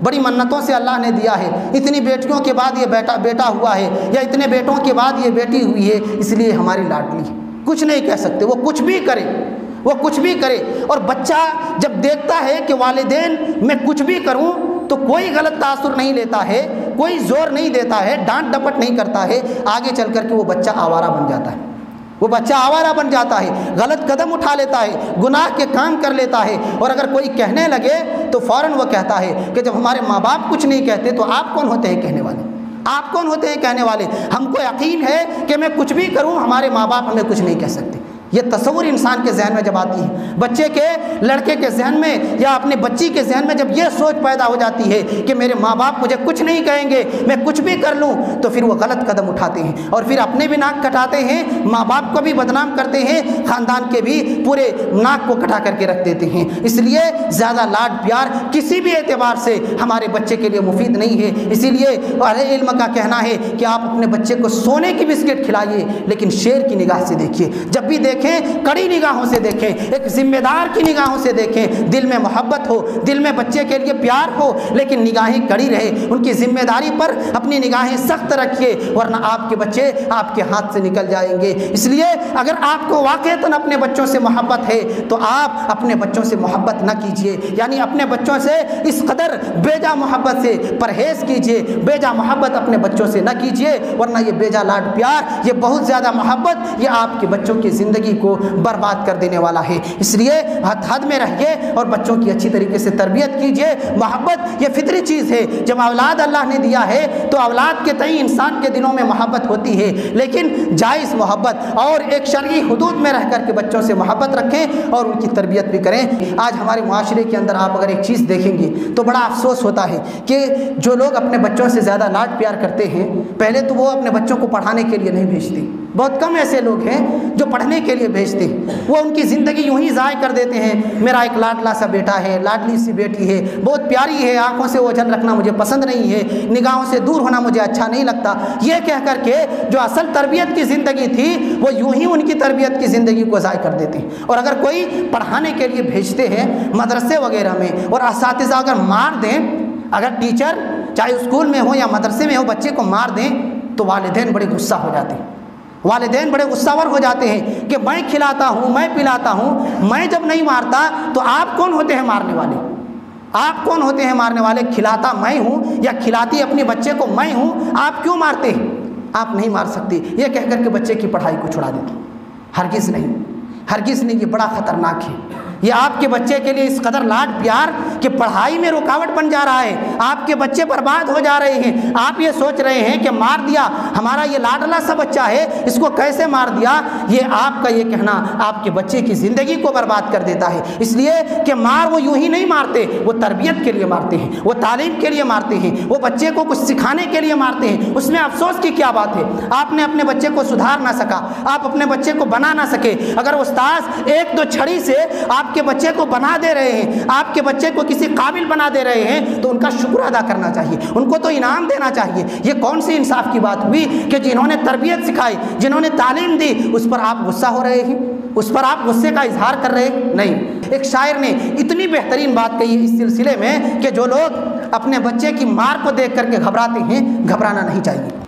Speaker 1: بڑی منتوں سے اللہ نے دیا ہے، اتنی بیٹیوں کے بعد یہ بیٹا ہوا ہے یا اتنے بیٹوں کے بعد یہ بیٹی ہوئی ہے، اس لیے ہماری لاڈلی ہے۔ کچھ نہیں کہہ سکتے، وہ کچھ بھی کرے، وہ کچھ بھی کرے۔ اور بچہ جب دیکھتا ہے کہ والدین میں کچھ بھی کروں تو کوئی غلط تاثر نہیں لیتا ہے، کوئی زور نہیں دیتا ہے، ڈانٹ ڈپٹ نہیں کرتا ہے، آگے چل کر کے وہ بچہ آوارہ بن جاتا ہے، وہ بچہ آوارہ بن جاتا ہے، غلط قدم اٹھا لیتا ہے، گناہ کے کام کر لیتا ہے۔ اور اگر کوئی کہنے لگے تو فوراً وہ کہتا ہے کہ جب ہمارے ماں باپ کچھ نہیں کہتے تو آپ کون ہوتے ہیں کہنے والے؟ آپ کون ہوتے ہیں کہنے والے؟ ہم کو یقین ہے کہ میں کچھ بھی کروں ہمارے ماں باپ ہمیں کچھ نہیں کہہ سکتے۔ یہ تصور انسان کے ذہن میں جب آتی ہے، بچے کے، لڑکے کے ذہن میں یا اپنے بچی کے ذہن میں جب یہ سوچ پیدا ہو جاتی ہے کہ میرے ماں باپ مجھے کچھ نہیں کہیں گے، میں کچھ بھی کر لوں، تو پھر وہ غلط قدم اٹھاتے ہیں اور پھر اپنے بھی ناک کٹاتے ہیں، ماں باپ کو بھی بدنام کرتے ہیں، خاندان کے بھی پورے ناک کو کٹا کر کے رکھ دیتے ہیں۔ اس لیے زیادہ لاڈ پیار کسی بھی اعتبار سے ہمارے بچے کے لیے مفید نہیں ہے۔ اسی لیے اہل علم کا کہنا ہے کہ آپ اپنے بچے کو سونے کی بسکٹ کھلائیے لیکن شیر کی نگاہ سے دیکھیے، جب بھی دیکھیں کڑی نگاہوں سے دیکھیں، ایک ذمہ دار کی نگاہوں سے دیکھیں، دل میں محبت ہو، دل میں بچے کے لیے پیار ہو، لیکن نگاہیں کڑی رہے، ان کی ذمہ داری پر اپنی نگاہیں سخت رکھیے، ورنہ آپ کے بچے آپ کے ہاتھ سے نکل جائیں گے۔ اس لیے اگر آپ کو واقعتاً اپنے بچوں سے محبت ہے تو آپ اپنے بچوں سے محبت نہ کیجیے، یعنی اپنے بچوں سے اس قدر بیجا محبت سے پرہیز کیجیے، بیجا محبت اپنے بچوں سے نہ کیجیے، ورنہ یہ بیجا لاڈ پیار، یہ بہت زیادہ محبت، یہ آپ کے بچوں کی زندگی کو برباد کر دینے والا ہے۔ اس لیے حد میں رہیے اور بچوں کی اچھی طریقے سے تربیت کیجیے۔ محبت یہ فطری چیز ہے، جب اولاد اللہ نے دیا ہے تو اولاد کے تئیں انسان کے دلوں میں محبت ہوتی ہے، لیکن جائز محبت اور ایک شرعی حدود میں رہ کر کے بچوں سے محبت رکھیں اور ان کی تربیت بھی کریں۔ آج ہمارے معاشرے کے اندر آپ اگر ایک چیز دیکھیں گے تو بڑا افسوس ہوتا ہے کہ جو لوگ اپنے بچوں سے زیادہ لاڈ پیار کرتے ہیں، پہلے تو وہ اپنے بچوں کو پڑھانے کے لیے نہیں بھیجتے، بہت کم ایسے لوگ ہیں جو پڑھنے کے لیے بھیجتے ہیں، وہ ان کی زندگی یوں ہی ضائع کر دیتے ہیں۔ میرا ایک لاڈلا سا بیٹا ہے، لاڈلی سی بیٹی ہے، بہت پیاری ہے، آنکھوں سے اوجھل رکھنا مجھے پسند نہیں ہے، نگاہوں سے دور ہونا مجھے اچھا نہیں لگتا، یہ کہہ کر کے جو اصل تربیت کی زندگی تھی وہ یوں ہی ان کی تربیت کی زندگی کو ضائع کر دیتے ہیں۔ اور اگر کوئی پڑھانے کے لیے بھیجتے ہیں مدرسے وغیرہ میں اور اساتذہ اگر مار دیں، اگر ٹیچر چاہے اسکول میں ہو یا مدرسے میں ہو بچے کو مار دیں
Speaker 2: تو والدین بڑے غصہ ہو جاتے ہیں، والدین بڑے غصہ ور ہو جاتے ہیں کہ میں کھلاتا ہوں، میں پلاتا ہوں، میں جب نہیں مارتا تو آپ کون ہوتے ہیں مارنے والے؟ آپ کون ہوتے ہیں مارنے والے؟ کھلاتا میں ہوں یا کھلاتی اپنے بچے کو میں ہوں، آپ کیوں مارتے ہیں؟ آپ نہیں مار سکتے یہ کہہ کر کے بچے کی پڑھائی کو چھڑا دیتے، ہرگز نہیں، ہرگز نہیں، یہ بڑا خطرناک ہے۔ یہ آپ کے بچے کے لیے اس قدر لاڈ پیار کہ پڑھائی میں رکاوٹ بن جا رہا ہے، آپ کے بچے برباد ہو جا رہے ہیں۔ آپ یہ سوچ رہے ہیں کہ مار دیا، ہمارا یہ لاڈلا سا بچہ ہے، اس کو کیسے مار دیا؟ یہ آپ کا یہ کہنا آپ کے بچے کی زندگی کو برباد کر دیتا ہے، اس لیے کہ مار وہ یوں ہی نہیں مارتے، وہ تربیت کے لیے مارتے ہیں، وہ تعلیم کے لیے مارتے ہیں، وہ بچے کو کچھ سکھانے کے لیے مارتے ہیں۔ اس میں افسوس کی کیا بات ہے؟ آپ نے اپنے بچے کو سدھار نہ سکا، آپ اپنے بچے کو بنا نہ سکے۔ اگر استاذ ایک دو چھڑی سے آپ کے بچے کو بنا دے رہے ہیں، آپ کے بچے کو کسی قابل بنا دے رہے ہیں، تو ان کا شکر ادا کرنا چاہیے، ان کو تو انعام دینا چاہیے۔ یہ کون سی انصاف کی بات ہوئی کہ جنہوں نے تربیت سکھائی، جنہوں نے تعلیم دی، اس پر آپ غصہ ہو رہے ہیں، اس پر آپ غصے کا اظہار کر رہے ہیں؟ نہیں۔ ایک شاعر نے اتنی بہترین بات کہی اس سلسلے میں کہ جو لوگ اپنے بچے کی مار کو دیکھ کر کے گھبراتے ہیں، گھبرانا نہیں چاہیے،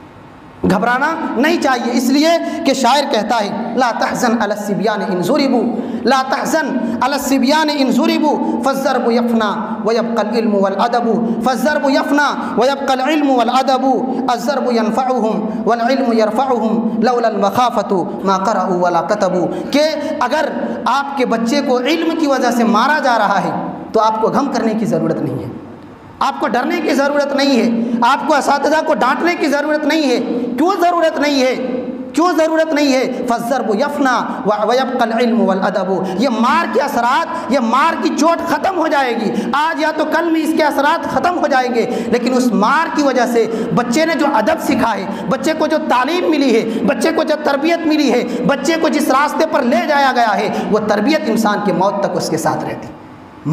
Speaker 2: گھبرانا نہیں چاہیے، اس لیے کہ شاعر کہتا ہے لا تحزن علی الصبیان ان ضربوا، لا تحزن علی الصبیان ان ضربوا فالضرب یفنا ویبقى العلم والادب، فالضرب یفنا ویبقى العلم والادب، الضرب ينفعهم والعلم يرفعهم لولا المخافة ما قرأوا ولا كتبوا، کہ اگر آپ کے بچے کو علم کی وجہ سے مارا جا رہا ہے تو آپ کو غم کرنے کی ضرورت نہیں ہے، آپ کو ڈرنے کی ضرورت نہیں ہے، آپ کو اساتذہ کو ڈانٹنے کی ضرورت نہیں ہے۔ کیوں ضرورت نہیں ہے؟ کیوں ضرورت نہیں ہے؟ فالضرب یفنا ویبقى العلم والادب، یہ مار کے اثرات، یہ مار کی چوٹ ختم ہو جائے گی، آج یا تو کل میں اس کے اثرات ختم ہو جائیں گے، لیکن اس مار کی وجہ سے بچے نے جو ادب سیکھا ہے، بچے کو جو تعلیم ملی ہے، بچے کو جو تربیت ملی ہے، بچے کو جس راستے پر لے جایا گیا ہے، وہ تربیت انسان کی موت تک اس کے ساتھ رہتی،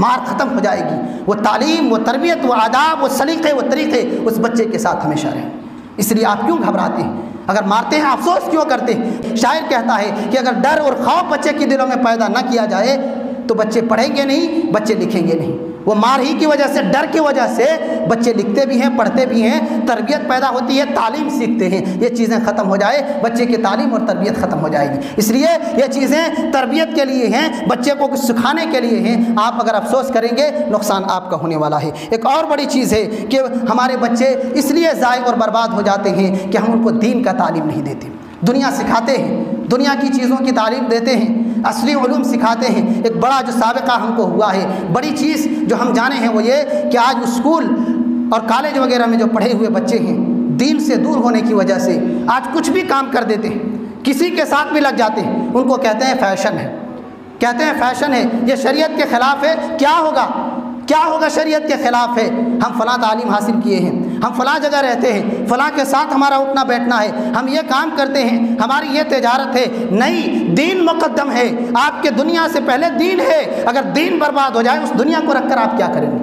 Speaker 2: مار ختم ہو جائے گی، وہ تعلیم، وہ تربیت، وہ آداب، وہ سلیقے، وہ طریقے اس بچے کے ساتھ ہمیشہ رہیں۔ اس لیے آپ کیوں گھبراتے ہیں؟ اگر مارتے ہیں افسوس کیوں کرتے ہیں؟ شاعر کہتا ہے کہ اگر ڈر اور خوف بچے کے دلوں میں پیدا نہ کیا جائے تو بچے پڑھیں گے نہیں، بچے لکھیں گے نہیں۔ وہ مار ہی کی وجہ سے، ڈر کی وجہ سے بچے لکھتے بھی ہیں، پڑھتے بھی ہیں، تربیت پیدا ہوتی ہے، تعلیم سیکھتے ہیں۔ یہ چیزیں ختم ہو جائے، بچے کی تعلیم اور تربیت ختم ہو جائے گی۔ اس لیے یہ چیزیں تربیت کے لیے ہیں، بچے کو کچھ سکھانے کے لیے ہیں۔ آپ اگر افسوس کریں گے نقصان آپ کا ہونے والا ہے۔ ایک اور بڑی چیز ہے کہ ہمارے بچے اس لیے ضائع اور برباد ہو جاتے ہیں کہ ہم ان کو دین کا تعلیم نہیں دیتے، دنیا سکھاتے ہیں، دنیا کی چیزوں کی تعلیم دیتے ہیں، اصلی علوم سکھاتے ہیں۔ ایک بڑا جو سابقہ ہم کو ہوا ہے، بڑی چیز جو ہم جانے ہیں وہ یہ کہ آج اسکول اور کالج وغیرہ میں جو پڑھے ہوئے بچے ہیں، دین سے دور ہونے کی وجہ سے آج کچھ بھی کام کر دیتے ہیں، کسی کے ساتھ بھی لگ جاتے ہیں، ان کو کہتے ہیں فیشن ہے، کہتے ہیں فیشن ہے، یہ شریعت کے خلاف ہے۔ کیا ہوگا؟ کیا ہوگا؟ شریعت کے خلاف ہے۔ ہم فلاں تعلیم حاصل کیے ہیں، ہم فلاں جگہ رہتے ہیں، فلاں کے ساتھ ہمارا اٹھنا بیٹھنا ہے، ہم یہ کام کرتے ہیں، ہماری یہ تجارت ہے۔ نہیں، دین مقدم ہے، آپ کے دنیا سے پہلے دین ہے۔ اگر دین برباد ہو جائے اس دنیا کو رکھ کر آپ کیا کریں گے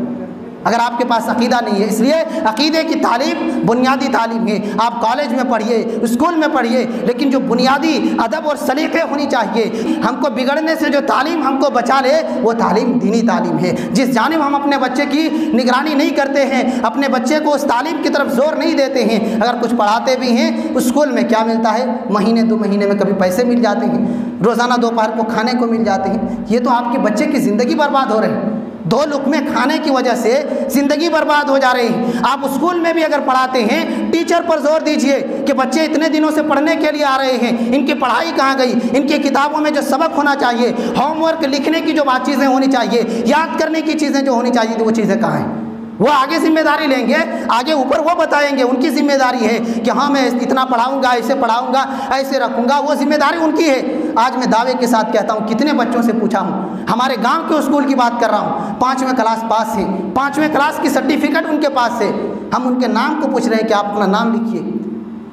Speaker 2: اگر آپ کے پاس عقیدہ نہیں ہے؟ اس لیے عقیدے کی تعلیم بنیادی تعلیم ہے۔ آپ کالج میں پڑھیے، اسکول میں پڑھیے، لیکن جو بنیادی ادب اور سلیقے ہونی چاہیے، ہم کو بگڑنے سے جو تعلیم ہم کو بچا لے وہ تعلیم دینی تعلیم ہے۔ جس جانب ہم اپنے بچے کی نگرانی نہیں کرتے ہیں، اپنے بچے کو اس تعلیم کی طرف زور نہیں دیتے ہیں، اگر کچھ پڑھاتے بھی ہیں، اسکول میں کیا ملتا ہے؟ مہینے دو مہینے میں کبھی پیسے مل جاتے ہیں، روزانہ دوپہر کو کھانے کو مل جاتے ہیں۔ یہ تو آپ کے بچے کی زندگی برباد ہو رہی ہے، دو لقمے کھانے کی وجہ سے زندگی برباد ہو جا رہی ہے۔ آپ اسکول میں بھی اگر پڑھاتے ہیں، ٹیچر پر زور دیجئے کہ بچے اتنے دنوں سے پڑھنے کے لیے آ رہے ہیں، ان کی پڑھائی کہاں گئی؟ ان کی کتابوں میں جو سبق ہونا چاہیے، ہوم ورک لکھنے کی جو بات چیزیں ہونی چاہیے، یاد کرنے کی چیزیں جو ہونی چاہیے، وہ چیزیں کہاں ہیں؟ وہ آگے ذمہ داری لیں گے، آگے اوپر وہ بتائیں گے، ان کی ذمہ داری ہے کہ ہاں میں اتنا پڑھاؤں گا، ایسے پڑھاؤں گا، ایسے رکھوں گا، وہ ذمہ داری ان کی ہے۔ آج میں دعوے کے ساتھ کہتا ہوں، کتنے بچوں سے پوچھا ہوں، ہمارے گاؤں کے اسکول کی بات کر رہا ہوں، 5ویں کلاس پاس ہیں، 5ویں کلاس کی سرٹیفکیٹ ان کے پاس ہے، ہم ان کے نام کو پوچھ رہے ہیں کہ آپ اپنا نام لکھیے،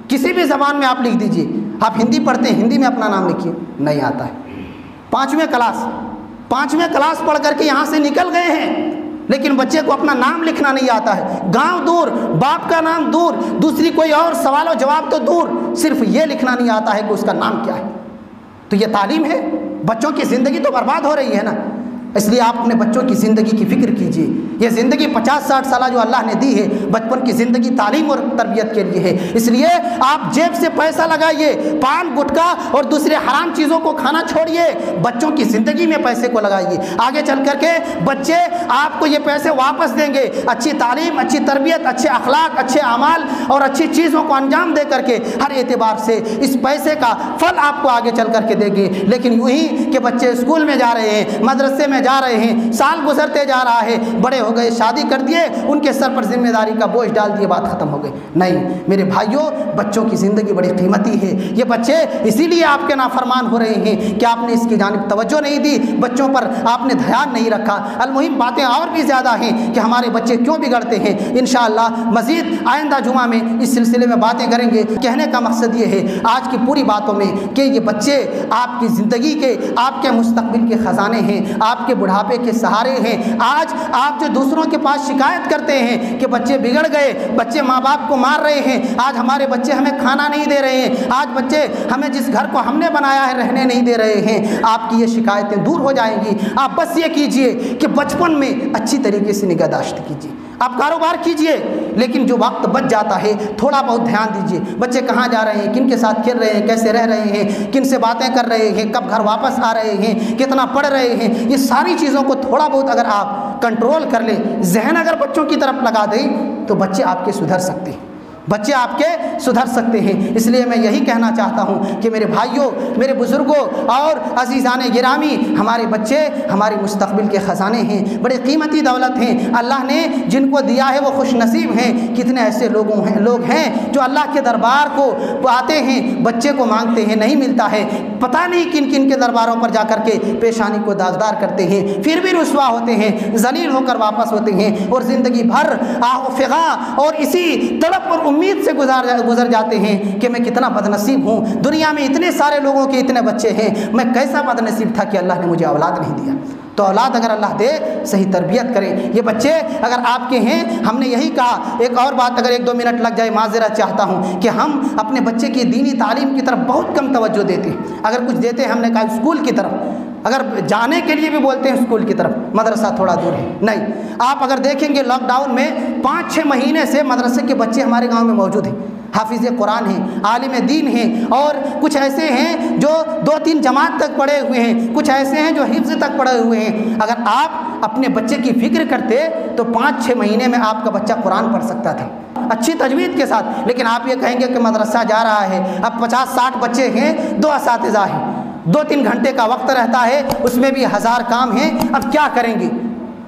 Speaker 2: کسی بھی زبان میں آپ لکھ دیجئے، آپ ہندی پڑھتے ہیں، ہندی میں اپنا نام لکھیے، نہیں آتا ہے۔ 5ویں کلاس پڑھ کر کے یہاں سے نکل گئے ہیں، لیکن بچے کو اپنا نام لکھنا نہیں آتا ہے، گاؤں دور، باپ کا نام دور، دوسری کوئی اور سوال و جواب تو دور، صرف یہ لکھنا نہیں آتا ہے کہ اس کا نام کیا ہے۔ تو یہ تعلیم ہے؟ بچوں کی زندگی تو برباد ہو رہی ہے نا۔ اس لیے آپ اپنے بچوں کی زندگی کی فکر کیجئے. یہ زندگی 50-60 سالہ جو اللہ نے دی ہے، بچپن کی زندگی تعلیم اور تربیت کے لیے ہے. اس لیے آپ جیب سے پیسہ لگائیے، پان گٹکا اور دوسرے حرام چیزوں کو کھانا چھوڑیے، بچوں کی زندگی میں پیسے کو لگائیے. آگے چل کر کے بچے آپ کو یہ پیسے واپس دیں گے. اچھی تعلیم، اچھی تربیت، اچھے اخلاق، اچھے اعمال اور اچھی چیزوں کو انجام دے کر کے ہر اعتبار سے اس پیسے کا پھل آپ کو آگے چل کر کے دیں گے. لیکن یوں ہی کہ بچے اسکول میں جا رہے ہیں، مدرسے میں جا رہے ہیں، سال گزرتے جا رہا ہے، بڑے ہو گئے، شادی کر دیے، ان کے سر پر ذمہ داری کا بوجھ ڈال دیے، بات ختم ہو گئی. نہیں میرے بھائیوں، بچوں کی زندگی بڑی قیمتی ہے. یہ بچے اسی لیے آپ کے نافرمان ہو رہے ہیں کہ آپ نے اس کی جانب توجہ نہیں دی، بچوں پر آپ نے دھیان نہیں رکھا. المہم باتیں اور بھی زیادہ ہیں کہ ہمارے بچے کیوں بگڑتے ہیں. انشاءاللہ مزید آئندہ جمعہ میں اس سلسلے میں باتیں کریں گے. کہنے کا مقصد یہ ہے آج کی پوری باتوں میں کہ یہ بچے آپ کی زندگی کے، آپ کے مستقبل کے خزانے ہیں، آپ کے بڑھاپے کے سہارے ہیں. آج آپ جو دوسروں کے پاس شکایت کرتے ہیں کہ بچے بگڑ گئے، بچے ماں باپ کو مار رہے ہیں، آج ہمارے بچے ہمیں کھانا نہیں دے رہے ہیں، آج بچے ہمیں جس گھر کو ہم نے بنایا ہے رہنے نہیں دے رہے ہیں، آپ کی یہ شکایتیں دور ہو جائیں گی. آپ بس یہ کیجئے کہ بچپن میں اچھی طریقے سے نگہداشت کیجئے. آپ کاروبار کیجئے، لیکن جو وقت بچ جاتا ہے تھوڑا بہت دھیان دیجئے. بچے کہاں جا رہے ہیں، کن کے ساتھ کھیل رہے ہیں، کیسے رہ رہے ہیں، کن سے باتیں کر رہے ہیں، کب گھر واپس آ رہے ہیں، کتنا پڑھ رہے ہیں، یہ ساری چیزوں کو تھوڑا بہت اگر آپ کنٹرول کر لیں، ذہن اگر بچوں کی طرف لگا دیں تو بچے آپ کے سدھر سکتے ہیں، بچے آپ کے سدھر سکتے ہیں. اس لیے میں یہی کہنا چاہتا ہوں کہ میرے بھائیوں، میرے بزرگوں اور عزیزان گرامی، ہمارے بچے ہمارے مستقبل کے خزانے ہیں، بڑے قیمتی دولت ہیں. اللہ نے جن کو دیا ہے وہ خوش نصیب ہیں. کتنے ایسے لوگ ہیں جو اللہ کے دربار کو آتے ہیں، بچے کو مانگتے ہیں، نہیں ملتا ہے، پتہ نہیں کن کن کے درباروں پر جا کر کے پیشانی کو داغدار کرتے ہیں، پھر بھی رسوا ہوتے ہیں، ذلیل ہو کر واپس ہوتے ہیں اور زندگی بھر آہ و فغاں اور اسی تڑپ اور امید سے گزر جاتے ہیں کہ میں کتنا بد نصیب ہوں، دنیا میں اتنے سارے لوگوں کے اتنے بچے ہیں، میں کیسا بد نصیب تھا کہ اللہ نے مجھے اولاد نہیں دیا. تو اولاد اگر اللہ دے صحیح تربیت کریں. یہ بچے اگر آپ کے ہیں، ہم نے یہی کہا. ایک اور بات اگر 1-2 منٹ لگ جائے، معذرت چاہتا ہوں کہ ہم اپنے بچے کی دینی تعلیم کی طرف بہت کم توجہ دیتے ہیں. اگر کچھ دیتے ہیں، ہم نے کہا اسکول کی طرف، اگر جانے کے لیے بھی بولتے ہیں اسکول کی طرف، مدرسہ تھوڑا دور ہے. نہیں، آپ اگر دیکھیں گے لاک ڈاؤن میں 5-6 مہینے سے مدرسے کے بچے ہمارے گاؤں میں موجود ہیں، حافظ قرآن ہیں، عالم دین ہیں، اور کچھ ایسے ہیں جو 2-3 جماعت تک پڑھے ہوئے ہیں، کچھ ایسے ہیں جو حفظ تک پڑھے ہوئے ہیں. اگر آپ اپنے بچے کی فکر کرتے تو 5-6 مہینے میں آپ کا بچہ قرآن پڑھ سکتا تھا اچھی تجوید کے ساتھ. لیکن آپ یہ کہیں گے کہ مدرسہ جا رہا ہے، اب 50-60 بچے ہیں، 2 اساتذہ ہیں، 2-3 گھنٹے کا وقت رہتا ہے، اس میں بھی 1000 کام ہیں، اب کیا کریں گے،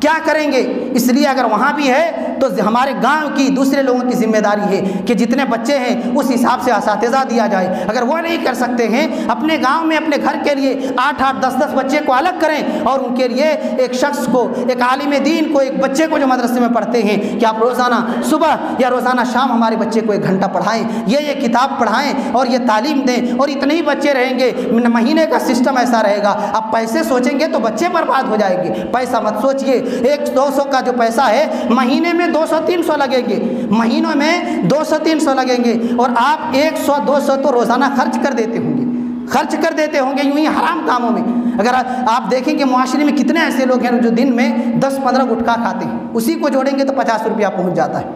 Speaker 2: کیا کریں گے؟ اس لیے اگر وہاں بھی ہے تو ہمارے گاؤں کی دوسرے لوگوں کی ذمہ داری ہے کہ جتنے بچے ہیں اس حساب سے اساتذہ دیا جائے. اگر وہ نہیں کر سکتے ہیں، اپنے گاؤں میں اپنے گھر کے لیے 8-8 10-10 بچے کو الگ کریں اور ان کے لیے ایک شخص کو، ایک عالم دین کو، ایک بچے کو جو مدرسے میں پڑھتے ہیں کہ آپ روزانہ صبح یا روزانہ شام ہمارے بچے کو 1 گھنٹہ پڑھائیں، یہ کتاب پڑھائیں اور یہ تعلیم دیں. اور اتنے ہی بچے رہیں گے، مہینے کا سسٹم ایسا رہے گا. اب پیسے سوچیں گے تو بچے برباد ہو جائیں گے. پیسہ مت سوچئے. 100-200 کا جو پیسہ ہے، مہینے میں 200-300 لگیں گے، مہینوں میں 200-300 لگیں گے، اور آپ 100-200 تو روزانہ خرچ کر دیتے ہوں گے یوں ہی حرام کاموں میں. اگر آپ دیکھیں کہ معاشرے میں کتنے ایسے لوگ ہیں جو دن میں 10-15 گٹکا کھاتے ہیں، اسی کو جوڑیں گے تو 50 روپیہ پہنچ جاتا ہے،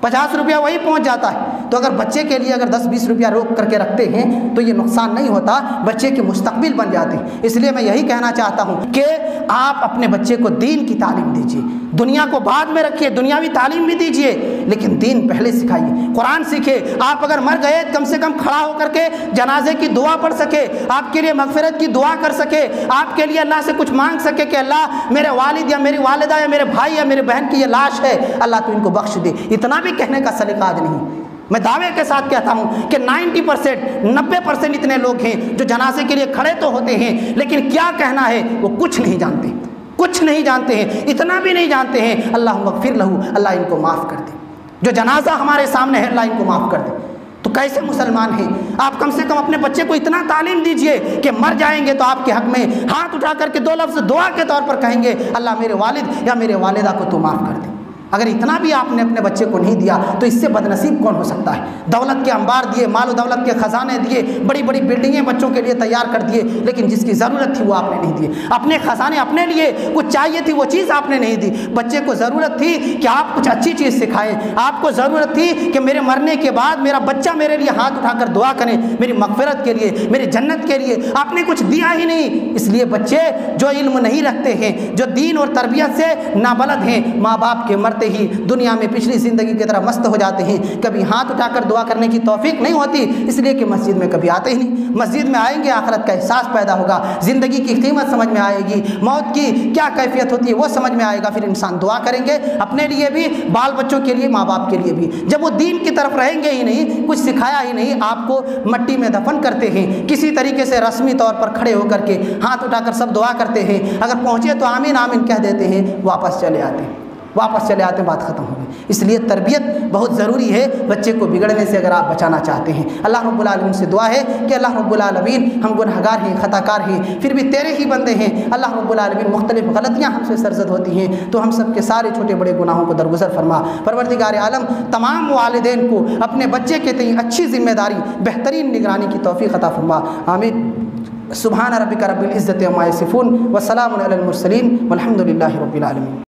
Speaker 2: 50 روپیہ وہی پہنچ جاتا ہے. تو اگر بچے کے لیے اگر 10-20 روپیہ روک کر کے رکھتے ہیں تو یہ نقصان نہیں ہوتا، بچے کے مستقبل بن جاتے ہیں. اس لیے میں یہی کہنا چاہتا ہوں کہ آپ اپنے بچے کو دین کی تعلیم دیجیے. دنیا کو بعد میں رکھیے، دنیاوی تعلیم بھی دیجیے، لیکن دین پہلے سکھائیے. قرآن سیکھے. آپ اگر مر گئے کم سے کم کھڑا ہو کر کے جنازے کی دعا پڑھ سکے، آپ کے لیے مغفرت کی دعا کر سکے، آپ کے لیے اللہ سے کچھ مانگ سکے کہ اللہ میرے والد یا میری والدہ یا میرے بھائی یا میرے بہن کی یہ لاش ہے، اللہ تو ان کو بخش دے. اتنا بھی کہنے کا سلیقہ آج نہیں. میں دعوے کے ساتھ کہتا ہوں کہ 90% اتنے لوگ ہیں جو جنازے کے لیے کھڑے تو ہوتے ہیں، لیکن کیا کہنا ہے وہ کچھ نہیں جانتے ہیں. اتنا بھی نہیں جانتے ہیں اللہم اغفر لہو، اللہ ان کو معاف کر دے. جو جنازہ ہمارے سامنے ہے، اللہ ان کو معاف کر دے. تو کیسے مسلمان ہیں آپ؟ کم سے کم اپنے بچے کو اتنا تعلیم دیجئے کہ مر جائیں گے تو آپ کے حق میں ہاتھ اٹھا کر کے 2 لفظ دعا کے طور پر کہیں گے اللہ میرے والد یا میرے والدہ کو تو معاف کر دے. اگر اتنا بھی آپ نے اپنے بچے کو نہیں دیا تو اس سے بدنصیب کون ہو سکتا ہے؟ دولت کے انبار دیے، مال و دولت کے خزانے دیے، بڑی بڑی بلڈنگیں بچوں کے لیے تیار کر دیے، لیکن جس کی ضرورت تھی وہ آپ نے نہیں دیے۔ اپنے خزانے اپنے لیے کچھ چاہیے تھی، وہ چیز آپ نے نہیں دی۔ بچے کو ضرورت تھی کہ آپ کچھ اچھی چیز سکھائیں، آپ کو ضرورت تھی کہ میرے مرنے کے بعد میرا بچہ میرے لیے ہاتھ اٹھا کر دعا کریں، میری مغفرت کے لیے، میری جنت کے لیے۔ آپ نے کچھ دیا ہی نہیں۔ اس لیے بچے جو علم نہیں رکھتے ہیں، جو دین اور تربیت سے نابلد ہیں، ماں باپ کے مرتے ہی دنیا میں پچھلی زندگی کی طرح مست ہو جاتے ہیں، کبھی ہاتھ اٹھا کر دعا کرنے کی توفیق نہیں ہوتی، اس لیے کہ مسجد میں کبھی آتے ہی نہیں۔ مسجد میں آئیں گے آخرت کا احساس پیدا ہوگا، زندگی کی قیمت سمجھ میں آئے گی، موت کی کیا کیفیت ہوتی ہے وہ سمجھ میں آئے گا، پھر انسان دعا کریں گے اپنے لیے بھی، بال بچوں کے لیے، ماں باپ کے لیے بھی۔ جب وہ دین کی طرف رہیں گے ہی نہیں، کچھ سکھایا ہی نہیں، آپ کو مٹی میں دفن کرتے ہیں، کسی طریقے سے رسمی طور پر کھڑے ہو کر کے ہاتھ اٹھا کر سب دعا کرتے ہیں، اگر پہنچے تو آمین آمین کہہ دیتے ہیں، واپس چلے آتے ہیں، بات ختم ہو گئی۔ اس لیے تربیت بہت ضروری ہے بچے کو بگڑنے سے، اگر آپ بچانا چاہتے ہیں۔ اللہ رب العالمین سے دعا ہے کہ اللہ رب العالمین، ہم گنہگار ہیں، خطا کار ہیں، پھر بھی تیرے ہی بندے ہیں، اللہ رب العالمین مختلف غلطیاں ہم سے سرزد ہوتی ہیں، تو ہم سب کے سارے چھوٹے بڑے گناہوں کو درگزر فرما۔ پروردگار عالم تمام والدین کو اپنے بچے کے تئیں اچھی ذمہ داری، بہترین نگرانی کی توفیق عطا فرما، آمین۔ سبحان ربک رب العزت عما یصفون وسلام علی المرسلین والحمد للہ رب العالمین۔